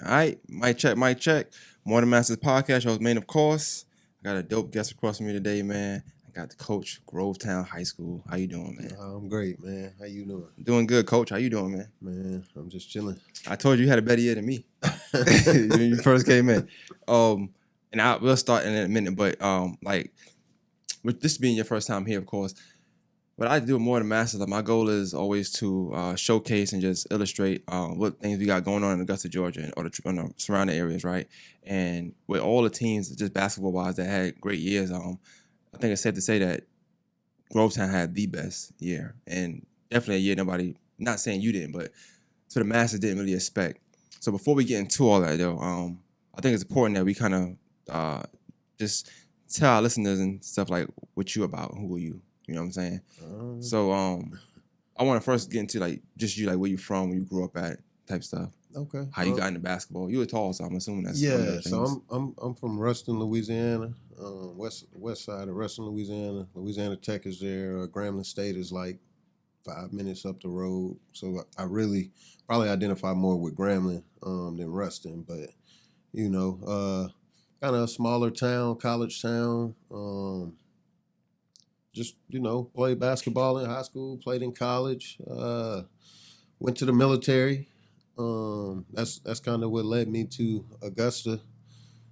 All right, mic check, mic check. Morning Masters podcast. Your man, of course. I got a dope guest across from me today, man. I got the coach, Grovetown High School. How you doing, man? I'm great, man. How you doing? Doing good, coach. How you doing, man? Man, I'm just chilling. I told you you had a better year than me when you first came in. And we'll start in a minute, but like with this being your first time here, of course. What I do more than masters, like my goal is always to showcase and just illustrate what things we got going on in Augusta, Georgia, or the surrounding areas, right? And with all the teams, just basketball wise, that had great years, I think it's safe to say that Grovetown had the best year, and definitely a year nobody, not saying you didn't, but so the masters didn't really expect. So before we get into all that, though, I think it's important that we kind of just tell our listeners and stuff like what you about, who are you. You know what I'm saying? So I want to first get into like just you, like where you from, where you grew up at, type stuff. Okay. How you got into basketball? You were tall, so I'm assuming that's one of Yeah. those So things. I'm from Ruston, Louisiana. West side of Ruston, Louisiana. Louisiana Tech is there. Grambling State is like 5 minutes up the road. So I really probably identify more with Grambling than Ruston, but kind of a smaller town, college town. Just played basketball in high school, played in college, went to the military. That's kind of what led me to Augusta.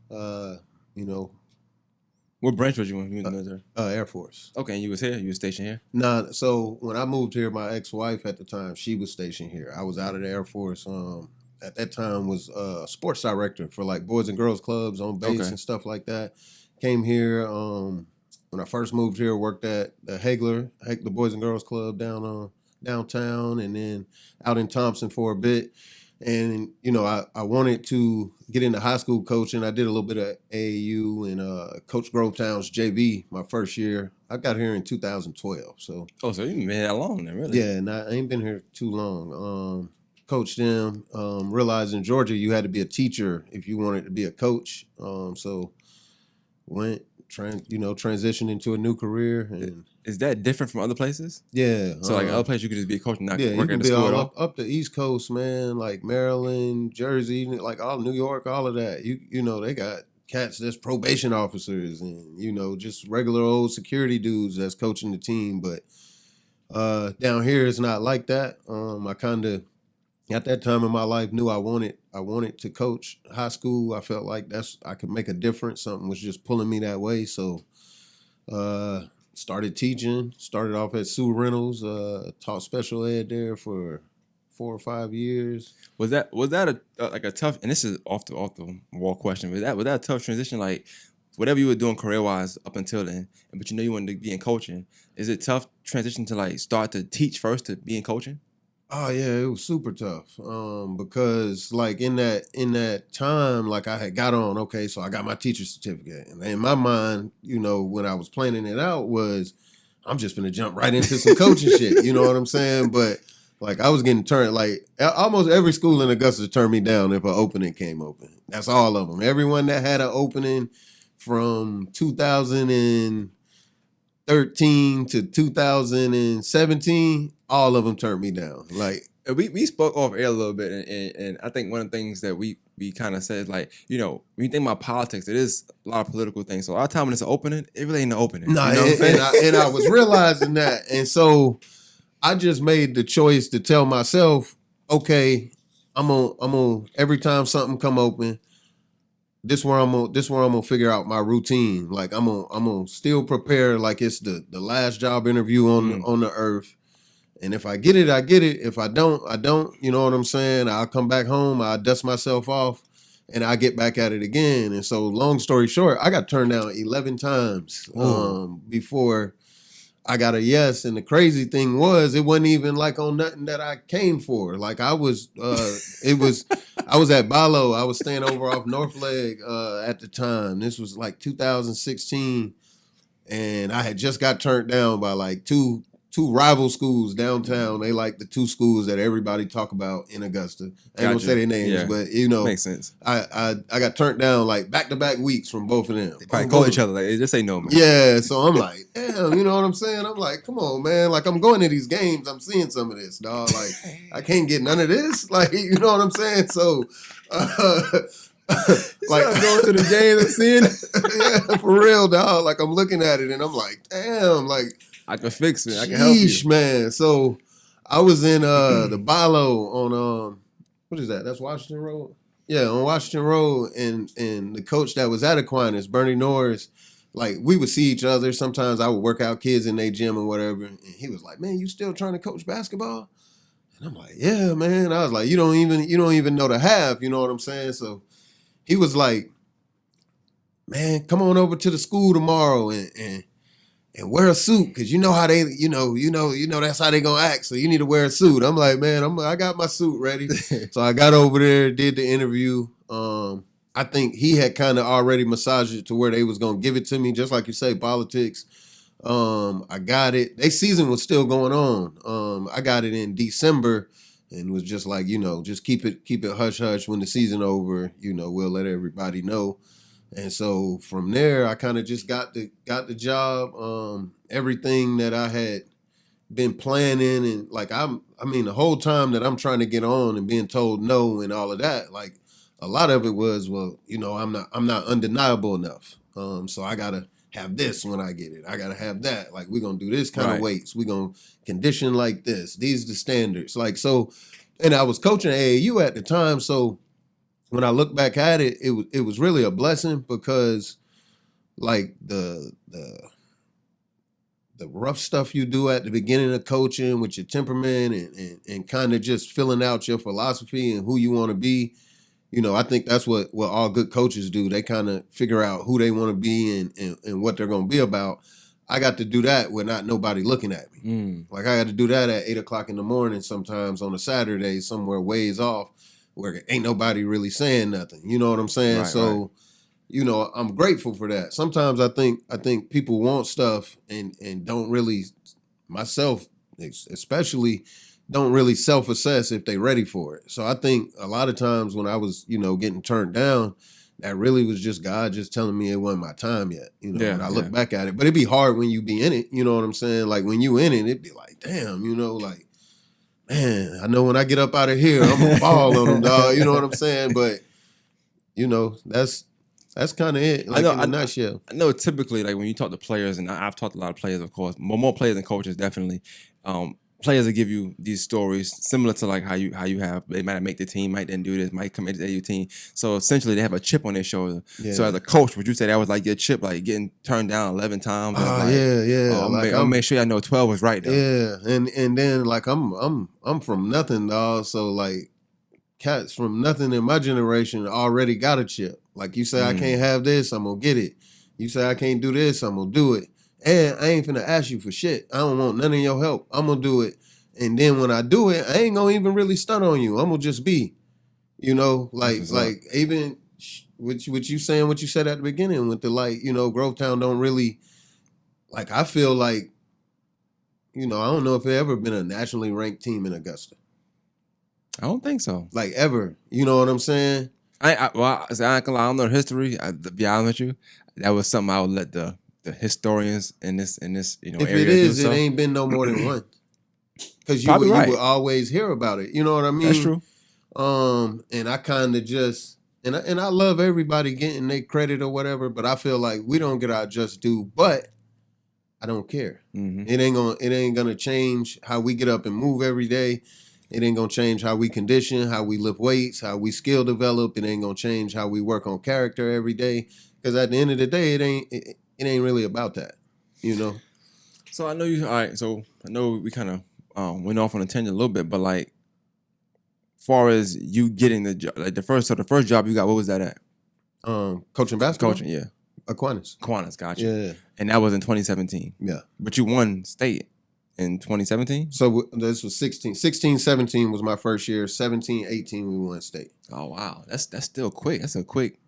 You know, What branch was you in? You in the military? Air Force. Okay, and you was here. You was stationed here. Nah, so when I moved here, my ex-wife at the time, she was stationed here. I was out of the Air Force. At that time was a sports director for like boys and girls clubs on base and stuff like that. Came here. When I first moved here, worked at the the Boys and Girls Club downtown, and then out in Thompson for a bit. And I wanted to get into high school coaching. I did a little bit of AAU and Coach Grovetown's JV my first year. I got here in 2012. So so you been that long then, really? Yeah, and I ain't been here too long. Coached them. Realized in Georgia you had to be a teacher if you wanted to be a coach. So went. Transition into a new career. And is that different from other places? Yeah. So like other places you could just be a coach and not you work can at the be school all at all? up the East Coast, man, like Maryland, Jersey, like all New York, all of that. They got cats that's probation officers and just regular old security dudes that's coaching the team. But down here it's not like that. I kind of at that time in my life knew I wanted to coach high school. I felt like I could make a difference. Something was just pulling me that way. So started teaching, started off at Sue Reynolds, taught special ed there for 4 or 5 years. Was that a tough, and this is off the wall question, was that a tough transition, like whatever you were doing career wise up until then, but you wanted to be in coaching, is it tough transition to like start to teach first to be in coaching? Oh yeah, it was super tough. Because like in that time, like I had got on, okay, so I got my teacher certificate. And in my mind, when I was planning it out was I'm just gonna jump right into some coaching shit. You know what I'm saying? But like I was getting turned, like almost every school in Augusta turned me down if an opening came open. That's all of them. Everyone that had an opening from 2013 to 2017, all of them turned me down. Like we spoke off air a little bit, and I think one of the things that we kind of said, like, when you think about politics, it is a lot of political things. So our time when it's an opening, it really ain't an opening. No, you know what I'm saying? and I was realizing that. And so I just made the choice to tell myself, okay, I'm gonna every time something come open, this where I'm gonna figure out my routine. Like I'm gonna still prepare like it's the last job interview on the earth. And if I get it, I get it. If I don't, I don't. You know what I'm saying? I'll come back home, I'll dust myself off, and I get back at it again. And so long story short, I got turned down 11 times before I got a yes. And the crazy thing was, it wasn't even like on nothing that I came for. Like I was I was at Balo. I was staying over off North Leg at the time. This was like 2016. And I had just got turned down by like two two rival schools downtown. They like the two schools that everybody talk about in Augusta. I ain't gonna say their names, but makes sense. I got turned down like back-to-back weeks from both of them. They probably call each other like, they just say no, man. Yeah, so I'm like, damn, you know what I'm saying? I'm like, come on, man. Like, I'm going to these games. I'm seeing some of this, dog. Like, I can't get none of this. Like, you know what I'm saying? So, like I'm going to the games and seeing it. Yeah, for real, dog. Like, I'm looking at it and I'm like, damn, like, I can fix it. I can help you. Man. So, I was in the Bilo on, what is that? That's Washington Road? Yeah, on Washington Road, and the coach that was at Aquinas, Bernie Norris, like, we would see each other. Sometimes I would work out kids in their gym or whatever, and he was like, "Man, you still trying to coach basketball?" And I'm like, "Yeah, man." I was like, "You don't even know the half." You know what I'm saying? So he was like, "Man, come on over to the school tomorrow and wear a suit, because you know how they, you know that's how they gonna act. So you need to wear a suit." I'm like, "Man, I got my suit ready." So I got over there, did the interview. I think he had kind of already massaged it to where they was gonna give it to me, just like you say, politics. I got it. Their season was still going on. I got it in December and was just like, just keep it hush hush. When the season over, we'll let everybody know. And so from there, I kind of just got the job. Everything that I had been planning, and like the whole time that I'm trying to get on and being told no and all of that, like a lot of it was, well, I'm not undeniable enough. So I gotta have this when I get it. I gotta have that. Like, we're gonna do this kind of weights. We're gonna condition like this. These are the standards. Like, so, and I was coaching AAU at the time, so when I look back at it, it was really a blessing, because like the rough stuff you do at the beginning of coaching with your temperament and kind of just filling out your philosophy and who you want to be, I think that's what all good coaches do. They kind of figure out who they want to be and what they're going to be about. I got to do that with not nobody looking at me. Like, I got to do that at 8:00 in the morning, sometimes on a Saturday, somewhere ways off, where ain't nobody really saying nothing. You know what I'm saying? Right, so, I'm grateful for that. Sometimes I think people want stuff and don't really, myself especially, don't really self-assess if they ready for it. So I think a lot of times when I was, getting turned down, that really was just God just telling me it wasn't my time yet. When I look back at it. But it'd be hard when you be in it. You know what I'm saying? Like, when you in it, it'd be like, damn, like, man, I know when I get up out of here, I'm gonna fall on them, dog. You know what I'm saying? But that's kind of it. Like, in a nutshell. I know typically, like, when you talk to players, and I've talked to a lot of players, of course, more players than coaches, definitely. Players that give you these stories similar to like how you have, they might make the team, might didn't do this, might come into the team. So essentially they have a chip on their shoulder. Yeah. So as a coach, would you say that was like your chip, like getting turned down 11 times? I'll make sure I know 12 was right though. Yeah, and then like I'm from nothing, dog. So like cats from nothing in my generation already got a chip. Like, you say I can't have this, I'm gonna get it. You say I can't do this, I'm gonna do it. And I ain't finna ask you for shit. I don't want none of your help. I'm gonna do it. And then when I do it, I ain't gonna even really stunt on you. I'm gonna just be, like even what you saying, what you said at the beginning with the, like, Grovetown don't really, like, I feel like, I don't know if there ever been a nationally ranked team in Augusta. I don't think so. Like, ever. You know what I'm saying? I don't know the history. To be honest with you, that was something I would let the historians in this if area it is, it ain't been no more than one. Because you would always hear about it. You know what I mean? That's true. And I kind of just and I love everybody getting their credit or whatever, but I feel like we don't get our just due. But I don't care. Mm-hmm. It ain't gonna change how we get up and move every day. It ain't gonna change how we condition, how we lift weights, how we skill develop. It ain't gonna change how we work on character every day. Because at the end of the day, it ain't really about that, So I know you. All right. So I know we kind of went off on a tangent a little bit, but like, far as you getting the job, like the first job you got, what was that at? Coaching basketball. Coaching, yeah. Aquinas, gotcha. Yeah. And that was in 2017. Yeah. But you won state in 2017. So this was 16, 17 was my first year. 17, 18 we won state. Oh wow, that's still quick. That's a quick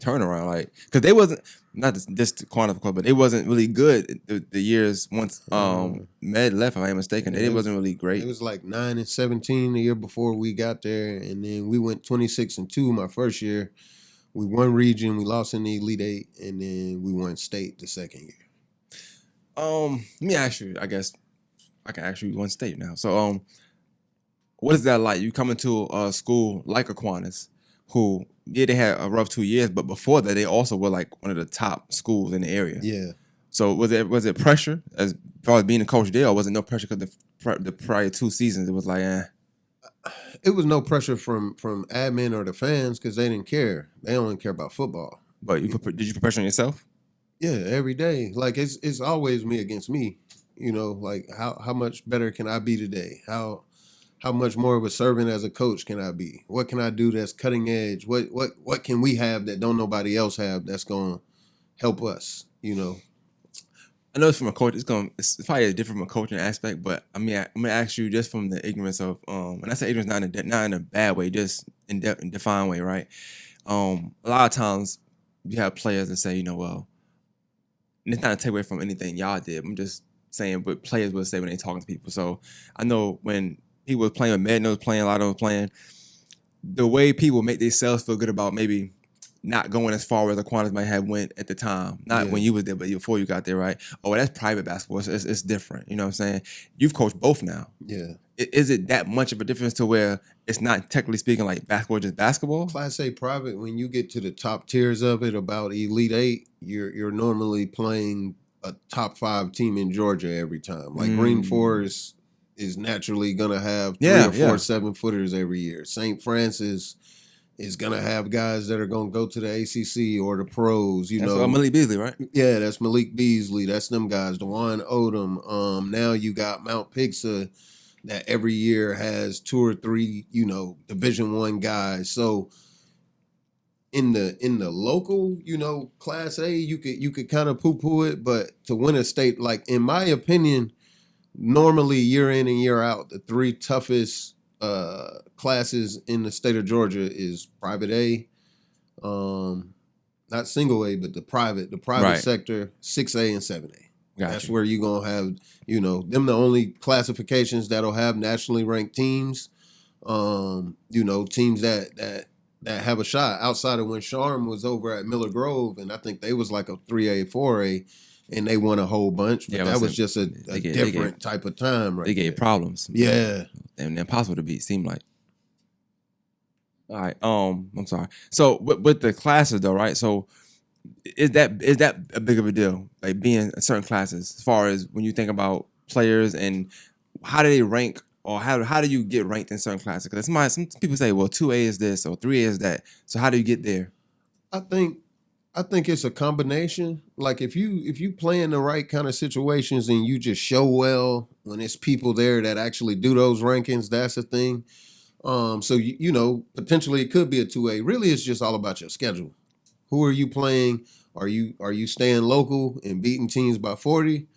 turnaround, like because they wasn't not just to quantify, but they wasn't really good the years once Med left. If I ain't mistaken, it wasn't really great. It was like 9-17 the year before we got there, and then we went 26-2 my first year. We won region, we lost in the Elite Eight, and then we won state the second year. Let me ask you. I guess I can ask you one state now. So, what is that like? You come into a school like Aquinas, who they had a rough 2 years, but before that they also were like one of the top schools in the area. Yeah. So was it pressure as far as being a coach there, or was it no pressure because the prior 2 seasons it was like, It was no pressure from admin or the fans because they didn't care. They only care about football. But did you put pressure on yourself? Yeah, every day. Like it's always me against me. You know, like how much better can I be today? How much more of a servant as a coach can I be? What can I do that's cutting edge? What can we have that don't nobody else have that's gonna help us? You know. I know it's from a coach. It's probably different from a coaching aspect, but I mean, I'm gonna ask you just from the ignorance of when I say ignorance, not in a bad way, just in depth and defined way, right? A lot of times you have players that say, well, and it's not a take away from anything y'all did. I'm just saying what players will say when they talking to people. So I know when he was playing, when Madden was playing, a lot of them was playing, the way people make themselves feel good about maybe not going as far as Aquinas might have went at the time. Not when you was there, but before you got there, right? Oh, that's private basketball. It's different. You know what I'm saying? You've coached both now. Yeah. Is it that much of a difference to where it's not technically speaking like basketball, just basketball? Class A private, when you get to the top tiers of it, about Elite Eight, you're normally playing a top 5 team in Georgia every time. Like Green Forest is naturally gonna have 3 or 4 7-footers every year. St. Francis is gonna have guys that are gonna go to the ACC or the pros. That's Malik Beasley, right? Yeah, that's Malik Beasley. That's them guys. Dewan Odom. Now you got Mount Pixa that every year has 2 or 3, Division I guys. So in the local, Class A, you could kind of poo-poo it, but to win a state, like in my opinion, normally year in and year out, the 3 toughest classes in the state of Georgia is private A, not single A, but the private right. sector, 6A and 7A. Gotcha. That's where you're going to have, them the only classifications that'll have nationally ranked teams, teams that have a shot outside of when Sharm was over at Miller Grove, and I think they was like a 3A, 4A, and they won a whole bunch, but that was just a different type of time, right? They gave problems. Yeah. And impossible to beat, seemed like. All right. I'm sorry. So with the classes though, right? So is that a big of a deal? Like being in certain classes, as far as when you think about players and how do they rank, or how do you get ranked in certain classes? Because some people say, well, 2A is this or 3A is that. So how do you get there? I think it's a combination. Like if you play in the right kind of situations and you just show well when it's people there that actually do those rankings, that's the thing. So potentially it could be a 2A. Really, it's just all about your schedule. Who are you playing? Are you staying local and beating teams by 40?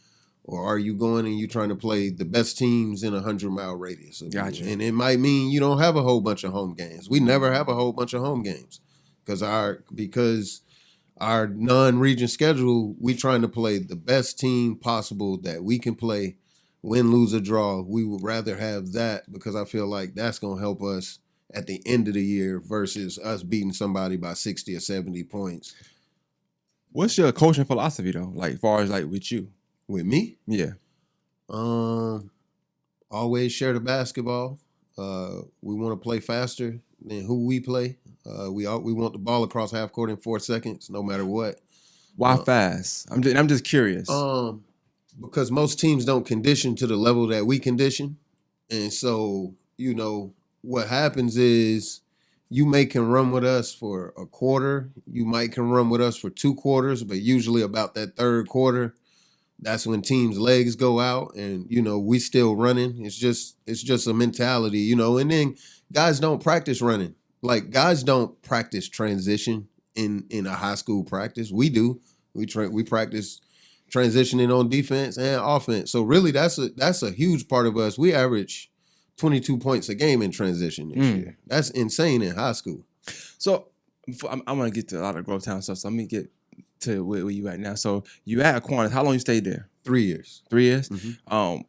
Or are you going and you trying to play the best teams in a 100-mile radius? Gotcha. And it might mean you don't have a whole bunch of home games. We never have a whole bunch of home games because our non-region schedule, we trying to play the best team possible that we can play, win, lose, or draw. We would rather have that because I feel like that's going to help us at the end of the year versus us beating somebody by 60 or 70 points. What's your coaching philosophy though? Like as far as like with you? With me? Yeah. Always share the basketball. We want to play faster than who we play. We want the ball across half court in 4 seconds, no matter what. Why fast? I'm just curious. Because most teams don't condition to the level that we condition, and so what happens is you can run with us for a quarter. You might can run with us for 2 quarters, but usually about that 3rd quarter, that's when teams' legs go out, and we still running. It's just a mentality, and then guys don't practice running. Like guys don't practice transition in a high school practice. We do. We practice transitioning on defense and offense. So really, that's a huge part of us. We average 22 points a game in transition this year. That's insane in high school. So I'm gonna get to a lot of Grovetown stuff. So let me get to where you at now. So you at Aquinas. How long you stayed there? 3 years. 3 years. Mm-hmm.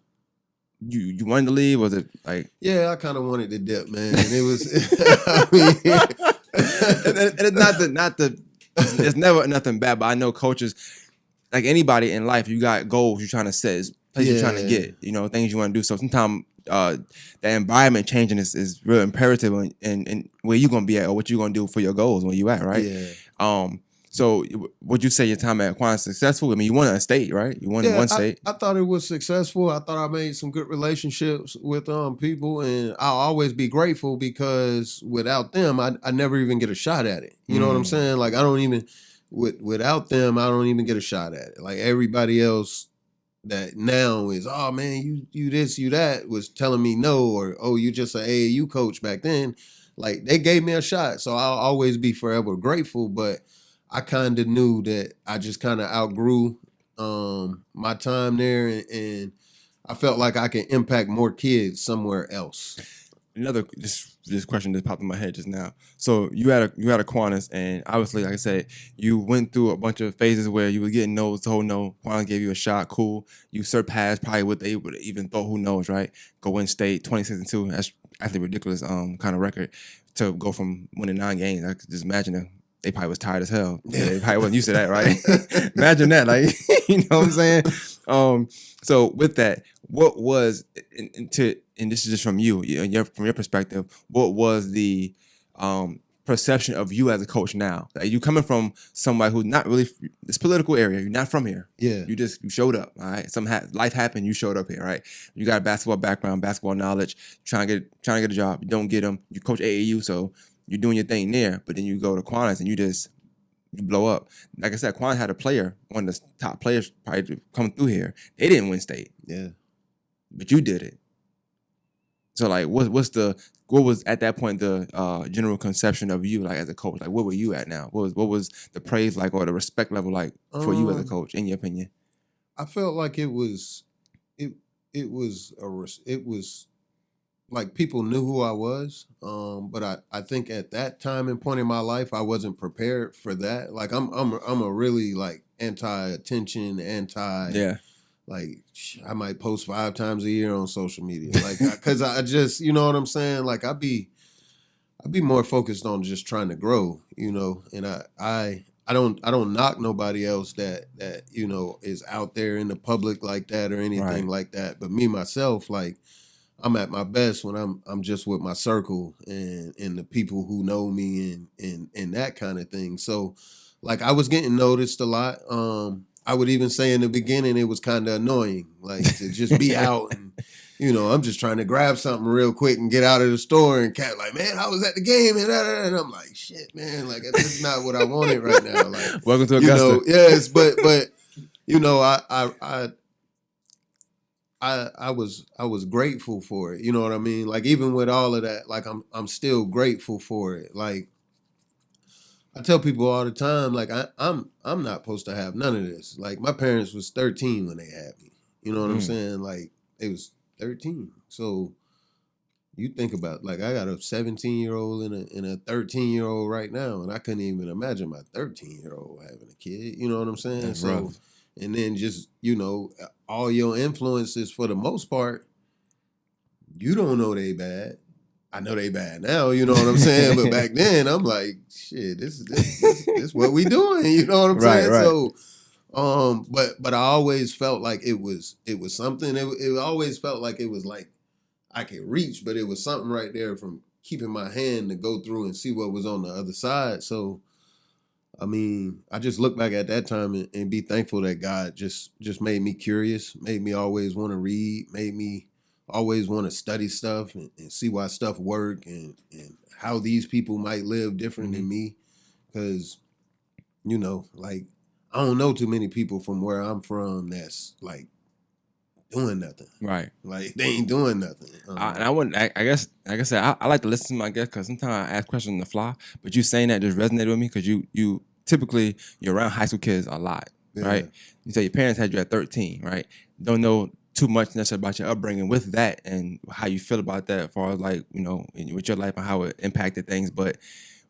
You wanted to leave? Was it like? Yeah, I kind of wanted to dip, man. It was. I mean, and it's not the. It's never nothing bad, but I know coaches, like anybody in life, you got goals you're trying to set, places you're trying to get, things you want to do. So sometimes the environment changing is real imperative and where you gonna be at or what you gonna do for your goals where you at, right? Yeah. So would you say your time at Aquinas successful? I mean, you won a state, right? You won one state. I thought it was successful. I thought I made some good relationships with people, and I'll always be grateful because without them, I never even get a shot at it. You know what I'm saying? Like I don't even without them, I don't even get a shot at it. Like everybody else that now is, oh man, you this, you that, was telling me no, or oh, you just an AAU coach back then. Like they gave me a shot, so I'll always be forever grateful. But I kind of knew that I just kind of outgrew my time there, and I felt like I can impact more kids somewhere else. Another this question just popped in my head just now. So you had Aquinas, and obviously, like I said, you went through a bunch of phases where you were getting no's, told no. Aquinas gave you a shot, cool. You surpassed probably what they would even thought. Who knows, right? Go win state 26-2. That's actually ridiculous kind of record to go from winning 9 games. I could just imagine it. They probably was tired as hell. Yeah, they probably wasn't used to that, right? Imagine that, like, you know what I'm saying? So with that, what was, and this is just from you, from your perspective, what was the perception of you as a coach now? Like, you coming from somebody who's not really, this political area, you're not from here. Yeah. You showed up, all right? Life happened, you showed up here, right? You got a basketball background, basketball knowledge, trying to get a job, you don't get them, you coach AAU, so you're doing your thing there, but then you go to Aquinas and you blow up. Like I said, Aquinas had a player, one of the top players probably to come through here. They didn't win state. Yeah. But you did it. So like what was at that point the general conception of you like as a coach? Like what were you at now? What was the praise like or the respect level like for you as a coach, in your opinion? I felt like it was like people knew who I was, but I think at that time and point in my life, I wasn't prepared for that. Like I'm a really like anti-attention, like I might post 5 times a year on social media, like because I just, you know what I'm saying. Like I'd be more focused on just trying to grow, and I don't knock nobody else that is out there in the public like that or anything like that. But me myself, like. I'm at my best when I'm just with my circle and the people who know me and that kind of thing. So like I was getting noticed a lot. I would even say in the beginning it was kind of annoying, like to just be out and I'm just trying to grab something real quick and get out of the store and cat like, man, I was at the game and I'm like, shit, man, like that's not what I wanted right now. Like welcome to Augusta. Yes, but I was grateful for it. You know what I mean? Like even with all of that, like I'm still grateful for it. Like I tell people all the time, like I'm not supposed to have none of this. Like my parents was 13 when they had me. You know what I'm saying? Like they was 13. So you think about like I got a 17-year-old and a 13-year-old right now, and I couldn't even imagine my 13-year-old having a kid. You know what I'm saying? That's so rough. And then just, all your influences for the most part, you don't know they bad. I know they bad now, you know what I'm saying? But back then, I'm like, shit, this is what we doing, you know what I'm saying? Right. So, but I always felt like it was something. It always felt like it was like I could reach, but it was something right there from keeping my hand to go through and see what was on the other side. So, I mean, I just look back at that time and be thankful that God just made me curious, made me always want to read, made me always want to study stuff and see why stuff work and how these people might live different than me. Because, like, I don't know too many people from where I'm from that's, like, doing nothing. Right. Like, they ain't doing nothing. And I wouldn't, I guess, like I said, I like to listen to my guests because sometimes I ask questions on the fly, but you saying that just resonated with me because you typically, you're around high school kids a lot, right? You say your parents had you at 13, right? Don't know too much necessarily about your upbringing with that and how you feel about that as far as like, with your life and how it impacted things. But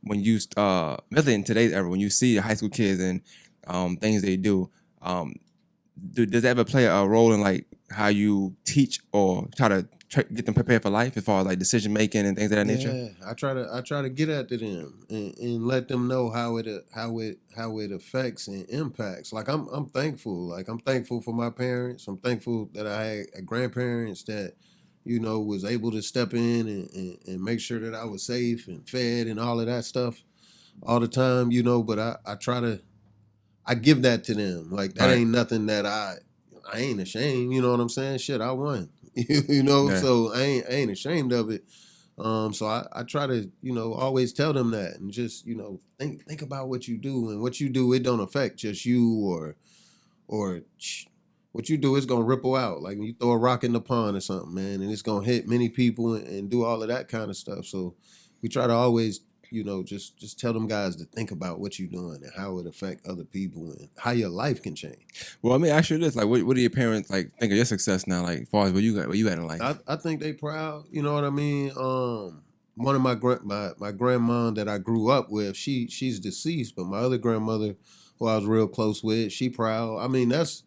when you especially in today's era, when you see high school kids and things they do, does that ever play a role in like how you teach or try to get them prepared for life as far as like decision making and things of that nature? Yeah, I try to get at them and let them know how it affects and impacts. Like I'm thankful. Like I'm thankful for my parents. I'm thankful that I had grandparents that, was able to step in and make sure that I was safe and fed and all of that stuff all the time, but I try to I give that to them. Like that Right. ain't nothing that I ain't ashamed, you know what I'm saying? Shit, I won. Yeah. So I ain't ashamed of it. So I try to, always tell them that and just, think about what you do, and what you do, it don't affect just you or what you do is gonna ripple out. Like when you throw a rock in the pond or something, man, and it's gonna hit many people and do all of that kind of stuff. So we try to always, just tell them guys to think about what you're doing and how it affect other people and how your life can change. Well, let me ask you this: like, what do your parents like think of your success now? Like, as far as where you at in life? I think they proud. You know what I mean? One of my grandma that I grew up with, she's deceased, but my other grandmother, who I was real close with, she proud. I mean, that's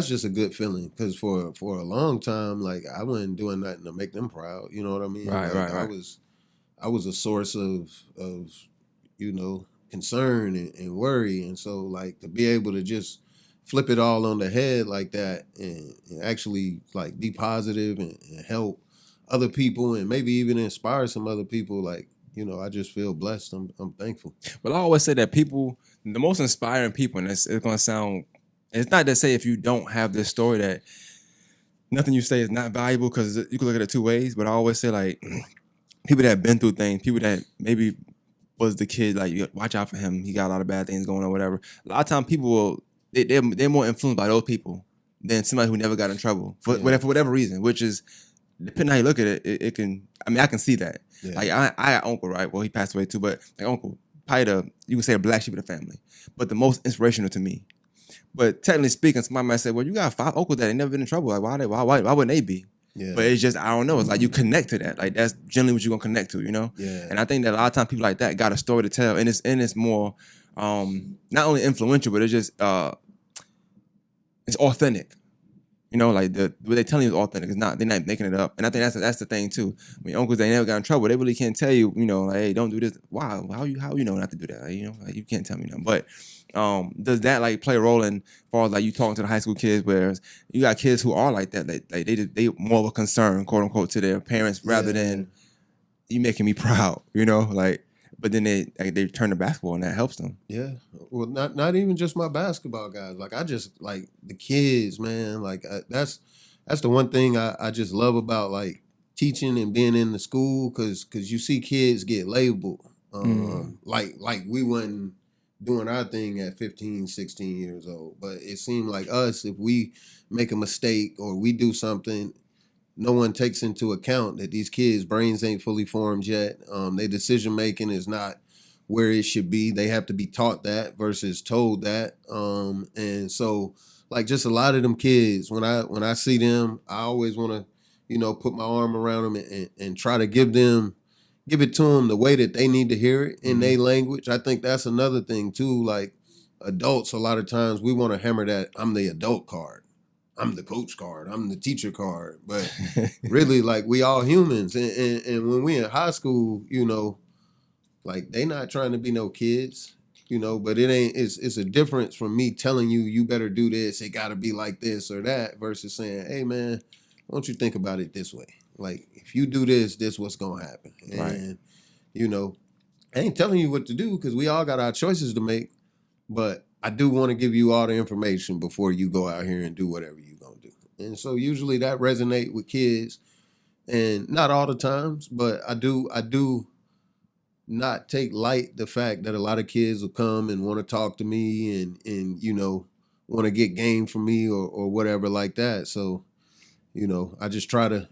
just a good feeling, because for a long time, like I wasn't doing nothing to make them proud. You know what I mean? Right, Like right. I was a source of concern and worry, and so like to be able to just flip it all on the head like that and actually like be positive and help other people and maybe even inspire some other people, like, I just feel blessed. I'm thankful. Well, I always say that people, the most inspiring people, and it's going to sound, it's not to say if you don't have this story that nothing you say is not valuable, because you can look at it two ways. But I always say like people that have been through things, people that maybe was the kid, like you watch out for him, he got a lot of bad things going on, whatever. A lot of times people will they're more influenced by those people than somebody who never got in trouble for whatever reason, which is, depending on how you look at it, it can, I mean, I can see that. Yeah. Like I got uncle, right? Well, he passed away too, but like uncle, probably you could say a black sheep of the family, but the most inspirational to me. But technically speaking, somebody might say, well, you got 5 uncles that ain't never been in trouble. Like why wouldn't they be? Yeah. But it's just, I don't know. It's like you connect to that. Like that's generally what you're gonna connect to, Yeah. And I think that a lot of times people like that got a story to tell, and it's more not only influential, but it's just it's authentic. Like what they telling you is authentic. It's not, they're not making it up. And I think that's the thing too. When your uncles, they never got in trouble, they really can't tell you, like, hey, don't do this. Wow, how you know not to do that? Like, you can't tell me nothing. But does that like play a role in, as far as like you talking to the high school kids, whereas you got kids who are like that, like they more of a concern, quote unquote, to their parents rather than you making me proud, like. But then they turn to basketball, and that helps them. Yeah, well, not even just my basketball guys. Like I just like the kids, man. Like that's the one thing I just love about like teaching and being in the school, because you see kids get labeled like we wasn't doing our thing at 15, 16 years old. But it seemed like us, if we make a mistake or we do something, no one takes into account that these kids' brains ain't fully formed yet. Their decision making is not where it should be. They have to be taught that versus told that. And so, like, just a lot of them kids, when I see them, I always want to, put my arm around them and try to give it to them the way that they need to hear it in their language. I think that's another thing too. Like adults, a lot of times we want to hammer that I'm the adult card. I'm the coach card. I'm the teacher card. But really, like, we all humans. And when we in high school, like, they not trying to be no kids, but it's a difference from me telling you better do this. It got to be like this or that versus saying, hey, man, why don't you think about it this way? Like, if you do this what's going to happen. And, I ain't telling you what to do, because we all got our choices to make. But I do want to give you all the information before you go out here and do whatever you're going to do. And so usually that resonate with kids, and not all the times, but I do not take light the fact that a lot of kids will come and want to talk to me and want to get game from me or whatever like that. So, I just try to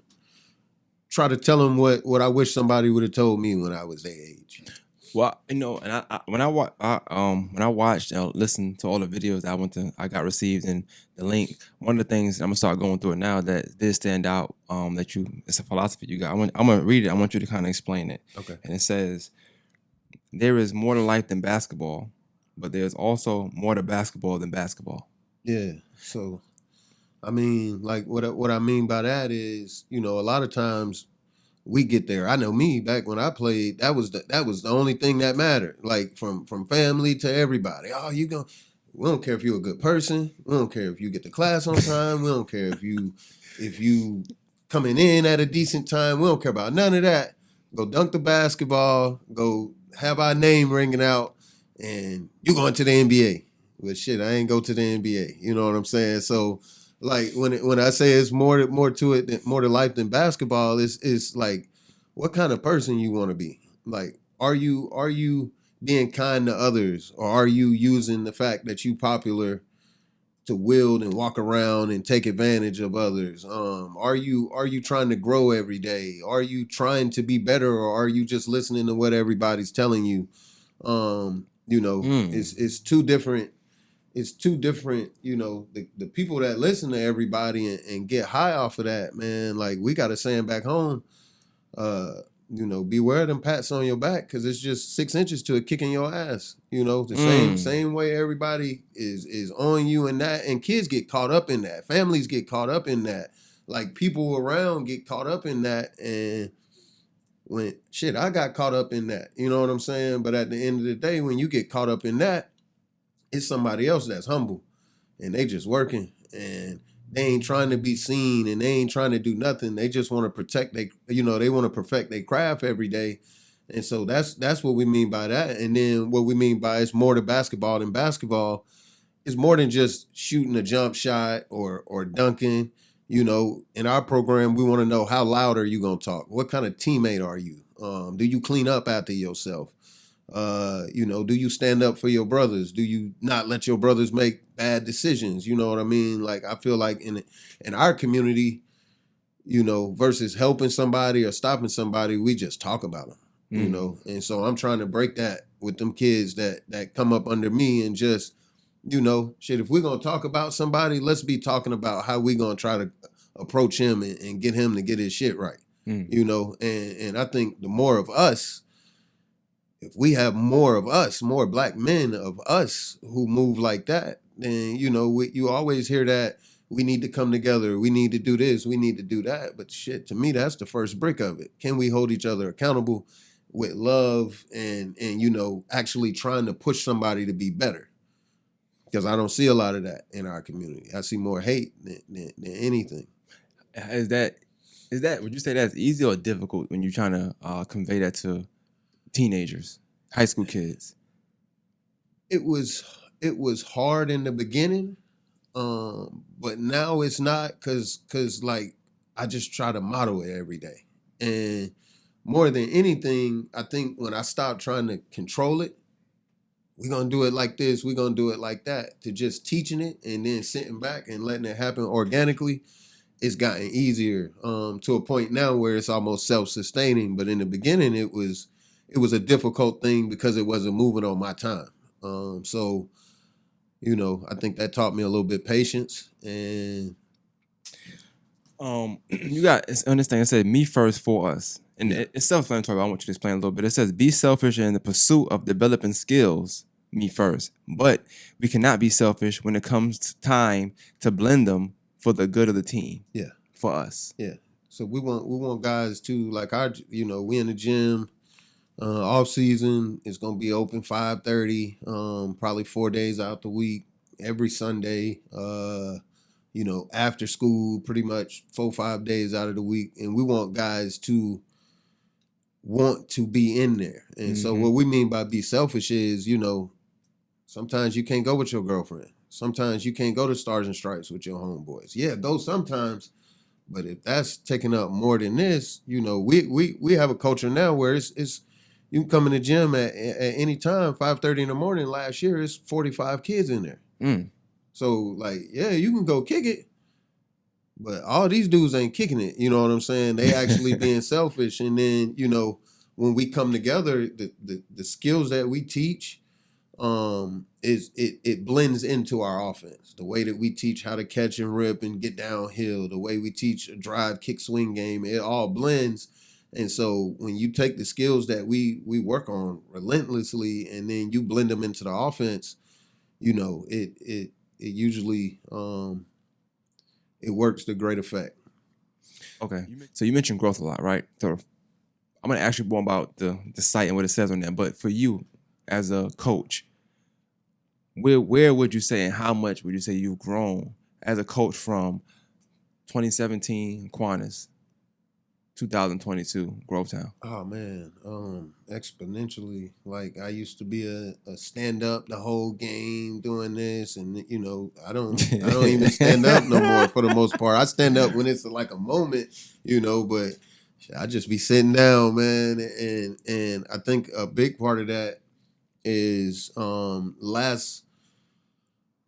tell them what I wish somebody would have told me when I was their age. Well, and when I watched, listened to all the videos I got received and the link, one of the things I'm gonna start going through it now that did stand out, it's a philosophy you got. I'm gonna read it. I want you to kind of explain it. Okay. And it says, there is more to life than basketball, but there's also more to basketball than basketball. Yeah. So, I mean, like what I mean by that is, a lot of times we get there. I know me back when I played, that was the only thing that mattered. Like from family to everybody. Oh, we don't care if you're a good person. We don't care if you get to class on time. We don't care if you coming in at a decent time. We don't care about none of that. Go dunk the basketball, go have our name ringing out, and you going to the NBA. Well, shit, I ain't go to the NBA. You know what I'm saying? So, like when I say it's more to it, more to life than basketball, it's like, what kind of person you want to be? Like, are you being kind to others, or are you using the fact that you popular to wield and walk around and take advantage of others? Are you trying to grow every day? Are you trying to be better, or are you just listening to what everybody's telling you? It's two different. It's two different, the people that listen to everybody and get high off of that, man. Like, we got a saying back home, beware of them pats on your back, because it's just 6 inches to a kick in your ass. The same way everybody is on you and that, and kids get caught up in that. Families get caught up in that. Like, people around get caught up in that, and I got caught up in that. You know what I'm saying? But at the end of the day, when you get caught up in that, it's somebody else that's humble, and they just working, and they ain't trying to be seen, and they ain't trying to do nothing. They just want to protect they want to perfect their craft every day. And so that's what we mean by that. And then what we mean by it's more to basketball than basketball. It's more than just shooting a jump shot or dunking. In our program, we want to know, how loud are you going to talk? What kind of teammate are you? Do you clean up after yourself? Do you stand up for your brothers? Do you not let your brothers make bad decisions? You know what I mean? Like, I feel like in our community, versus helping somebody or stopping somebody, we just talk about them, And so I'm trying to break that with them kids that come up under me, and just, if we're going to talk about somebody, let's be talking about how we going to try to approach him and get him to get his shit right. And I think the more of us, if we have more of us, more black men of us who move like that, then, you always hear that we need to come together. We need to do this. We need to do that. But shit, to me, that's the first brick of it. Can we hold each other accountable with love and actually trying to push somebody to be better? Because I don't see a lot of that in our community. I see more hate than anything. Is that, would you say that's easy or difficult when you're trying to convey that to teenagers, high school kids? It was hard in the beginning, but now it's not, cause like, I just try to model it every day. And more than anything, I think when I stop trying to control it, we're gonna do it like this, we're gonna do it like that, to just teaching it and then sitting back and letting it happen organically, it's gotten easier, to a point now where it's almost self-sustaining. But in the beginning, it was a difficult thing because it wasn't moving on my time. So, I think that taught me a little bit patience. And you got on this thing. It said, "Me first for us," and it's self-explanatory. I want you to explain a little bit. It says, "Be selfish in the pursuit of developing skills. Me first, but we cannot be selfish when it comes to time to blend them for the good of the team." Yeah, for us. Yeah. So we want guys to, like, we in the gym. Off season is gonna be open 5:30, probably 4 days out the week, every Sunday. After school, pretty much 4-5 days out of the week, and we want guys to want to be in there. And so what we mean by be selfish is, sometimes you can't go with your girlfriend. Sometimes you can't go to Stars and Stripes with your homeboys. Yeah, go sometimes. But if that's taking up more than this, we have a culture now where it's you can come in the gym at any time, 5:30 in the morning. Last year, it's 45 kids in there. So, like, yeah, you can go kick it, but all these dudes ain't kicking it. You know what I'm saying? They actually being selfish. And then, when we come together, the skills that we teach, it blends into our offense. The way that we teach how to catch and rip and get downhill, the way we teach a drive, kick, swing game, it all blends. And so when you take the skills that we work on relentlessly and then you blend them into the offense, it usually it works to great effect. Okay. So you mentioned growth a lot, right? So I'm gonna ask you more about the site and what it says on there. But for you as a coach, where would you say and how much would you say you've grown as a coach from 2017 Quantas, 2022 Grovetown? Oh man, exponentially. Like I used to be a stand up the whole game doing this, and I don't even stand up no more for the most part. I stand up when it's like a moment, but I just be sitting down, man. And I think a big part of that is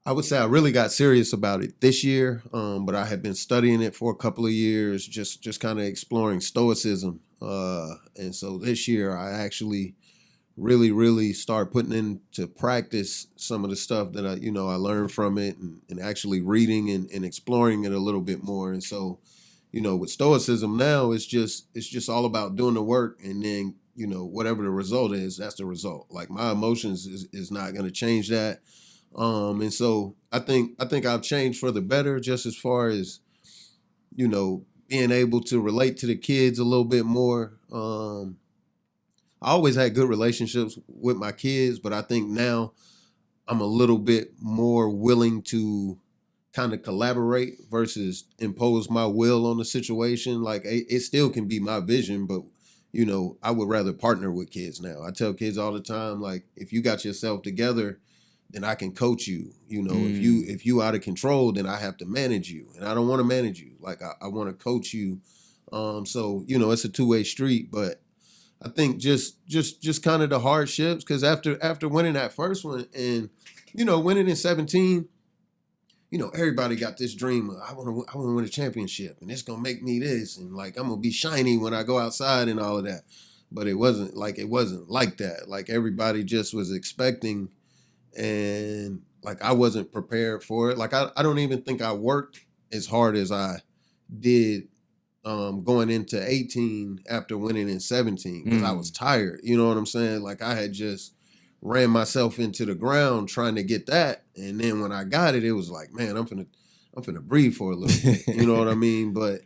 I would say I really got serious about it this year, but I had been studying it for a couple of years, just kind of exploring stoicism. And so this year I actually really, really start putting into practice some of the stuff that I learned from it and actually reading and exploring it a little bit more. And so, with stoicism now, it's just all about doing the work and then, whatever the result is, that's the result. Like my emotions is not going to change that. And so I think I've changed for the better, just as far as, being able to relate to the kids a little bit more. I always had good relationships with my kids, but I think now I'm a little bit more willing to kind of collaborate versus impose my will on the situation. Like it still can be my vision, but I would rather partner with kids now. I tell kids all the time, like, if you got yourself together, then I can coach you. If you out of control, then I have to manage you, and I don't want to manage you. Like I want to coach you. So it's a two-way street. But I think just kind of the hardships, because after winning that first one and winning in 17, everybody got this dream of I want to win a championship, and it's gonna make me this, and like I'm gonna be shiny when I go outside and all of that. But it wasn't like that. Like everybody just was expecting. And like I wasn't prepared for it. Like I don't even think I worked as hard as I did going into 18 after winning in 17, because I was tired. You know what I'm saying? Like I had just ran myself into the ground trying to get that, and then when I got it, it was like, man, I'm finna breathe for a little bit. You know what I mean? But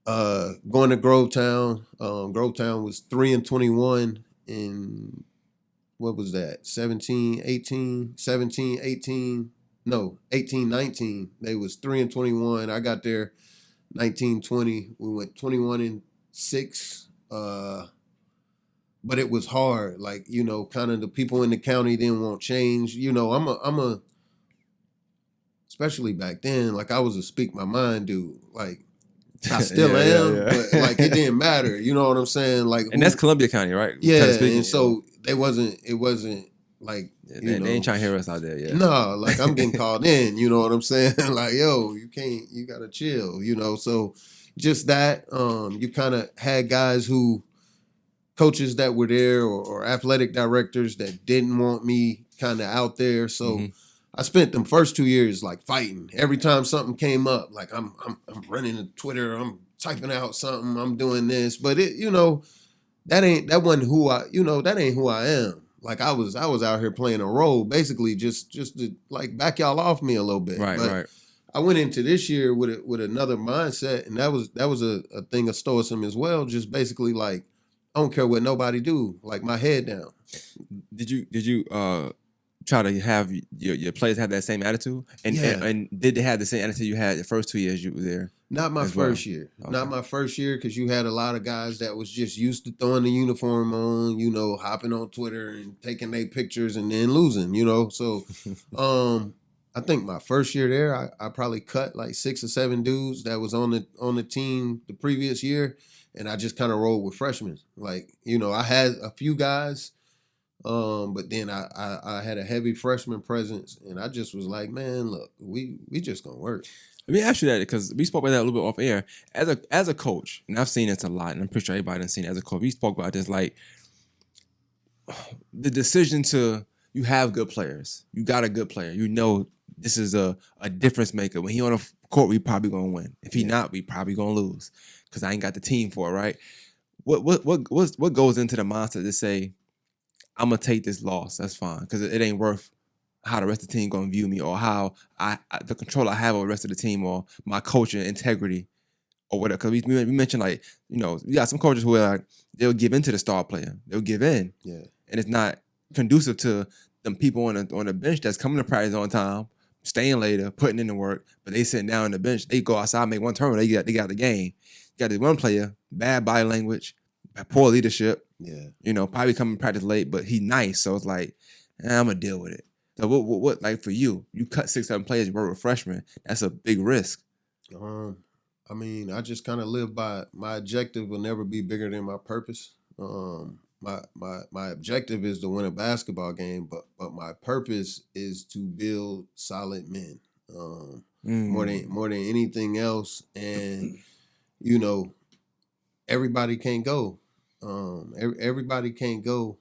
going to Grovetown, Grovetown was 3-21 in. What was that? 17, 18, 19. They was 3-21. I got there 19-20. We went 21-6. But it was hard. Like, kind of the people in the county didn't want change. I'm especially back then, like I was a speak my mind dude. Like I still am, yeah. But like it didn't matter. You know what I'm saying? Like, and that's Columbia County, right? Yeah, and so it wasn't like they ain't trying to hear us out there. Yeah, no, like I'm getting called in. You know what I'm saying? Like, yo, you gotta chill. So just that. You kind of had coaches that were there or athletic directors that didn't want me kind of out there. So I spent them first 2 years like fighting. Every time something came up, like I'm running to Twitter, I'm typing out something, I'm doing this, but that wasn't who that ain't who I am. Like I was out here playing a role, basically just to like back y'all off me a little bit. Right. I went into this year with another mindset, and that was a thing of stoicism as well. Just basically like I don't care what nobody do, like my head down. Did you try to have your players have that same attitude? And did they have the same attitude you had the first 2 years you were there? Not my first year. Okay. Not my first year, because you had a lot of guys that was just used to throwing the uniform on, hopping on Twitter and taking their pictures and then losing, So I think my first year there, I probably cut like 6 or 7 dudes that was on the team the previous year, and I just kind of rolled with freshmen. Like, I had a few guys, but then I had a heavy freshman presence, and I just was like, man, look, we just gonna work. Let me ask you that, because we spoke about that a little bit off air. As a coach, and I've seen this a lot, and I'm pretty sure everybody has seen it as a coach. We spoke about this, like the decision to you have good players. You got a good player. This is a difference maker. When he on the court, we probably gonna win. If he not, we probably gonna lose, because I ain't got the team for it, right? what goes into the mindset to say I'm gonna take this loss? That's fine because it ain't worth how the rest of the team gonna view me or how the control I have over the rest of the team or my coaching integrity or whatever. Because we mentioned like we got some coaches who are like they'll give in to the star player. They'll give in, Yeah. and it's not conducive to them people on the bench that's coming to practice on time, staying later, putting in the work, but they sitting down on the bench. They go outside, make one turnover, they got the game. You got this one player, bad body language, poor leadership. Yeah. Probably coming to practice late, but he nice, so it's like I'm gonna deal with it. So what like for you? You cut 6-7 players, you work with freshmen. That's a big risk. I mean, I just kind of live by my objective will never be bigger than my purpose. My objective is to win a basketball game, but my purpose is to build solid men. More than anything else, and everybody can't go. Everybody can't go,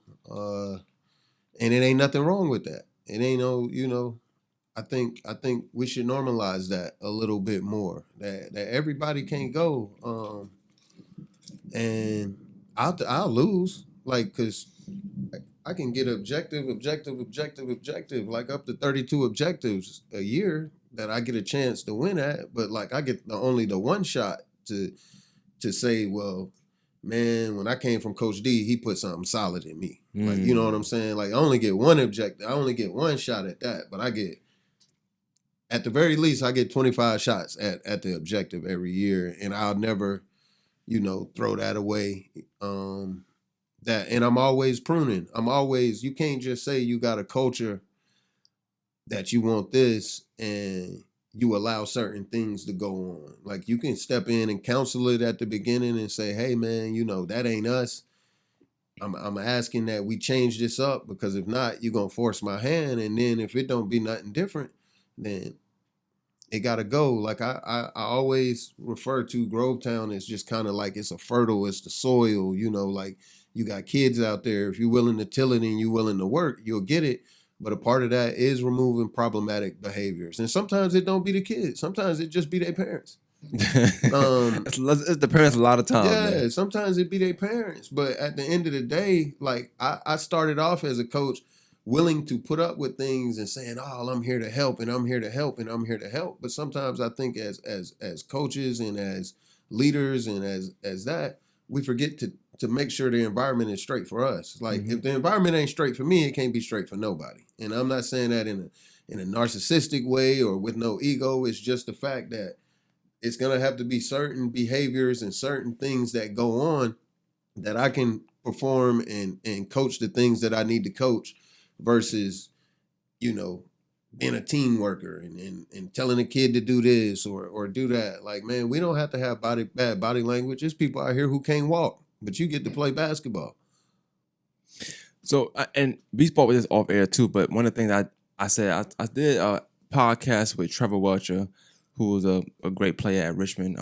and it ain't nothing wrong with that. It ain't no. I think we should normalize that a little bit more. That everybody can't go, and I'll lose, like, cause I can get objective, like up to 32 objectives a year that I get a chance to win at. But like I get only the one shot to say, well, man, when I came from Coach D, he put something solid in me. Like, you know what I'm saying? Like I only get one objective. I only get one shot at that, but I get, at the very least, I get 25 shots at the objective every year, and I'll never, throw that away. And I'm always pruning. You can't just say you got a culture that you want this and you allow certain things to go on. Like you can step in and counsel it at the beginning and say, hey man, that ain't us. I'm asking that we change this up, because if not, you're going to force my hand. And then if it don't be nothing different, then it got to go. Like I always refer to Grovetown as just kind of like it's the soil, like you got kids out there. If you're willing to till it and you're willing to work, you'll get it. But a part of that is removing problematic behaviors. And sometimes it don't be the kids. Sometimes it just be their parents. It's the parents a lot of times. Yeah, man. Sometimes it be their parents. But at the end of the day, like I started off as a coach willing to put up with things and saying, oh, I'm here to help and I'm here to help and I'm here to help. But sometimes I think as coaches and as leaders and as that, we forget to make sure the environment is straight for us. Like if the environment ain't straight for me, it can't be straight for nobody. And I'm not saying that in a narcissistic way or with no ego. It's just the fact that it's going to have to be certain behaviors and certain things that go on that I can perform and coach the things that I need to coach versus, being a team worker and telling a kid to do this or do that. Like, man, we don't have to have bad body language. There's people out here who can't walk, but you get to play basketball. So, and we spoke with this off air too, but one of the things I said, I did a podcast with Trevor Welcher, who was a great player at Richmond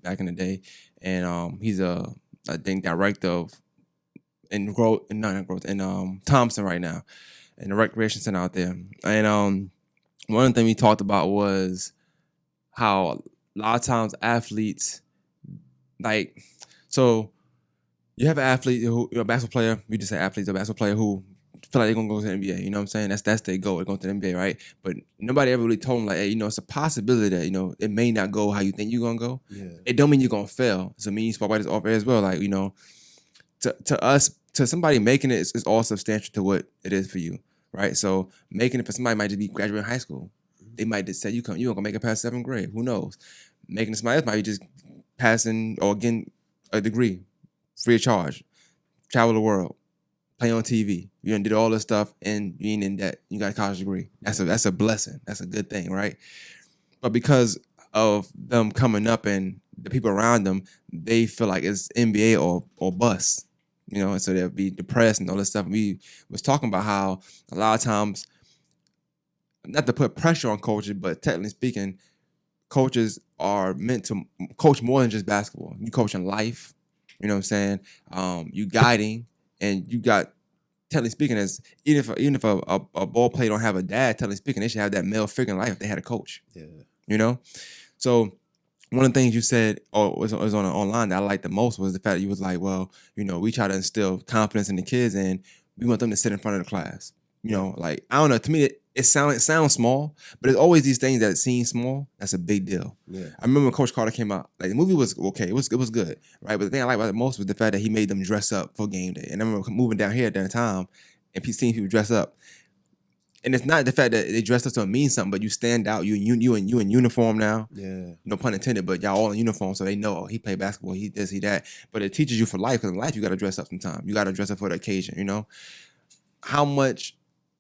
back in the day. And he's I think, director in Thompson right now, in the recreation center out there. And one of the things we talked about was how a lot of times athletes, like, so you have an athlete who, a basketball player, we just say athletes, a basketball player who feel like they're going to go to the NBA, you know what I'm saying? That's their goal, they're going to the NBA, right? But nobody ever really told them, like, hey, it's a possibility that, it may not go how you think you're going to go. Yeah. It don't mean you're going to fail. So me and you spoke about this off air as well, like, to us, to somebody making it is all substantial to what it is for you, right? So making it for somebody might just be graduating high school. They might just say you ain't gonna make it past 7th grade. Who knows? Making it somebody else might be just passing or getting a degree, free of charge, travel the world, play on TV. You done did all this stuff and you ain't in debt. You got a college degree. That's a blessing. That's a good thing, right? But because of them coming up and the people around them, they feel like it's NBA or bust. And so they'll be depressed and all this stuff. We was talking about how a lot of times, not to put pressure on coaches, but technically speaking, coaches are meant to coach more than just basketball. You coach in life, you know what I'm saying? You guiding, and you got, technically speaking, as even if a ball player don't have a dad, technically speaking, they should have that male figure in life if they had a coach. Yeah. So one of the things you said or was on online that I liked the most was the fact that you was like, well, we try to instill confidence in the kids and we want them to sit in front of the class. Like, I don't know, to me it sounds small, but it's always these things that seem small. That's a big deal. Yeah. I remember when Coach Carter came out, like the movie was okay, it was good, right? But the thing I liked about it most was the fact that he made them dress up for game day. And I remember moving down here at that time and seeing people dress up. And it's not the fact that they dress up to mean something, but you stand out. You in uniform now. Yeah. No pun intended, but y'all all in uniform, so they know, oh, he played basketball, he this, he that. But it teaches you for life, because in life you got to dress up sometime. You got to dress up for the occasion. How much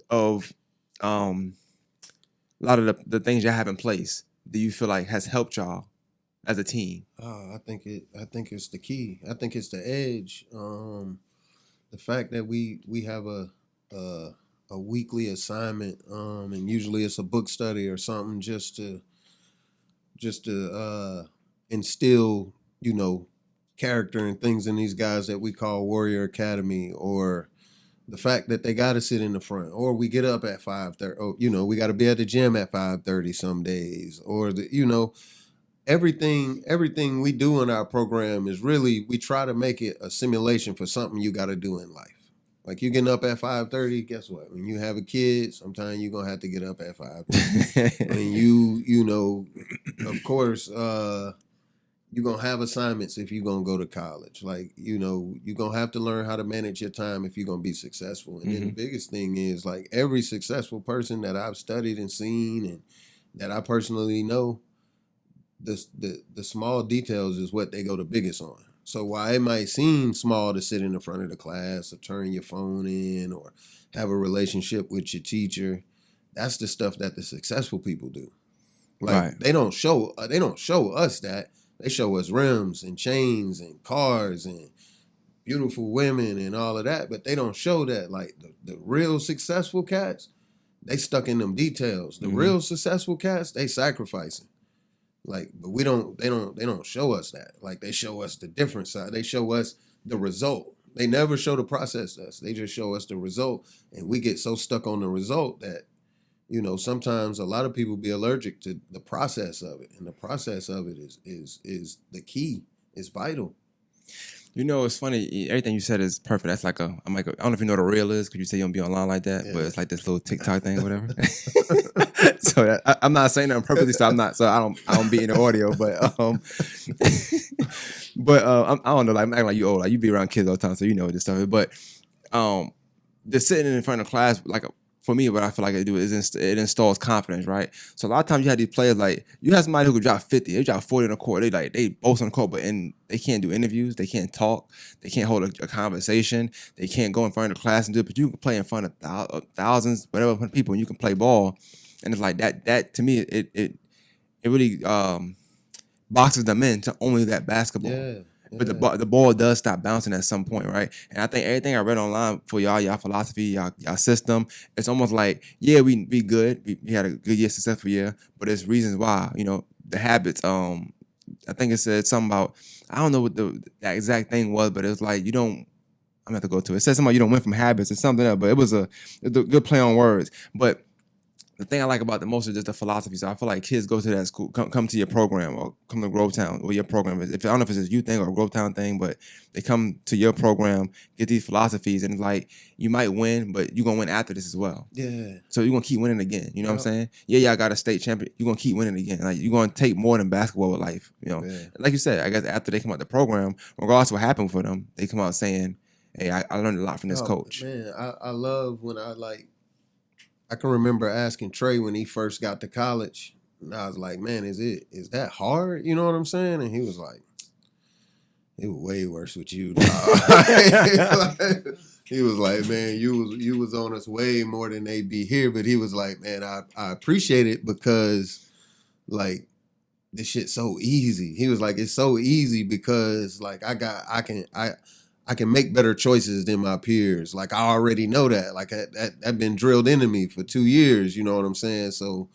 of a lot of the things y'all have in place do you feel like has helped y'all as a team? I think it's the key. I think it's the edge. The fact that we have a weekly assignment, and usually it's a book study or something, just to instill, character and things in these guys that we call Warrior Academy, or the fact that they got to sit in the front, or we get up at 5:30, or, we got to be at the gym at 5:30 some days, or everything we do in our program is really, we try to make it a simulation for something you got to do in life. Like, you getting up at 5:30, guess what? When you have a kid, sometimes you're going to have to get up at 5:30. And of course, you're going to have assignments if you're going to go to college. Like, you're going to have to learn how to manage your time if you're going to be successful. And then the biggest thing is, like, every successful person that I've studied and seen and that I personally know, the small details is what they go the biggest on. So while it might seem small to sit in the front of the class or turn your phone in or have a relationship with your teacher, that's the stuff that the successful people do. Like, Right. they don't show us that. They show us rims and chains and cars and beautiful women and all of that, but they don't show that. Like, the real successful cats, they stuck in them details. The real successful cats, they sacrificing. Like, but they don't show us that. Like, they show us the different side. They show us the result. They never show the process to us. They just show us the result. And we get so stuck on the result that, sometimes a lot of people be allergic to the process of it. And the process of it is the key. It's vital. It's funny. Everything you said is perfect. That's like I don't know if you know what a reel is, because you say you don't be online like that, but it's like this little TikTok thing or whatever. So I'm not saying that purposely. So I don't be in the audio, but I don't know. Like, I'm acting like you old. Like, you be around kids all the time, so you know this stuff. But just sitting in front of class, like, for me, what I feel like they do is it installs confidence, right? So a lot of times you have these players, like, you have somebody who could drop 50, they drop 40 on the court, they boast on the court, but they can't do interviews, they can't talk, they can't hold a conversation, they can't go in front of the class and do it, but you can play in front of thousands, whatever people, and you can play ball, and it's like that to me, it really boxes them into only that basketball. Yeah. But the ball does stop bouncing at some point, right? And I think everything I read online for y'all philosophy, y'all system, it's almost like, yeah, we good. We had a good year, successful year, but there's reasons why, the habits. I think it said something about, I don't know what that exact thing was, but it was like, I'm gonna have to go to it. It said something about you don't win from habits or something else, but it was a good play on words. But the thing I like about the most is just the philosophy. So I feel like kids go to that school, come to your program, or come to Grovetown, or your program. I don't know if it's a youth thing or a Grovetown thing, but they come to your program, get these philosophies, and it's like, you might win, but you're going to win after this as well. Yeah. So you're going to keep winning again. You know what I'm saying? Yeah, I got a state champion. You're going to keep winning again. Like, you're going to take more than basketball with life. Yeah. Like you said, I guess after they come out the program, regardless of what happened for them, they come out saying, hey, I learned a lot from this coach. Man, I love when I can remember asking Trey when he first got to college, and I was like, man, is that hard? You know what I'm saying? And he was like, it was way worse with you, dog. He was like, man, you was on us way more than they be here. But he was like, man, I appreciate it because, like, this shit's so easy. He was like, it's so easy because, like, I can make better choices than my peers. Like, I already know that. Like, that been drilled into me for 2 years. You know what I'm saying? So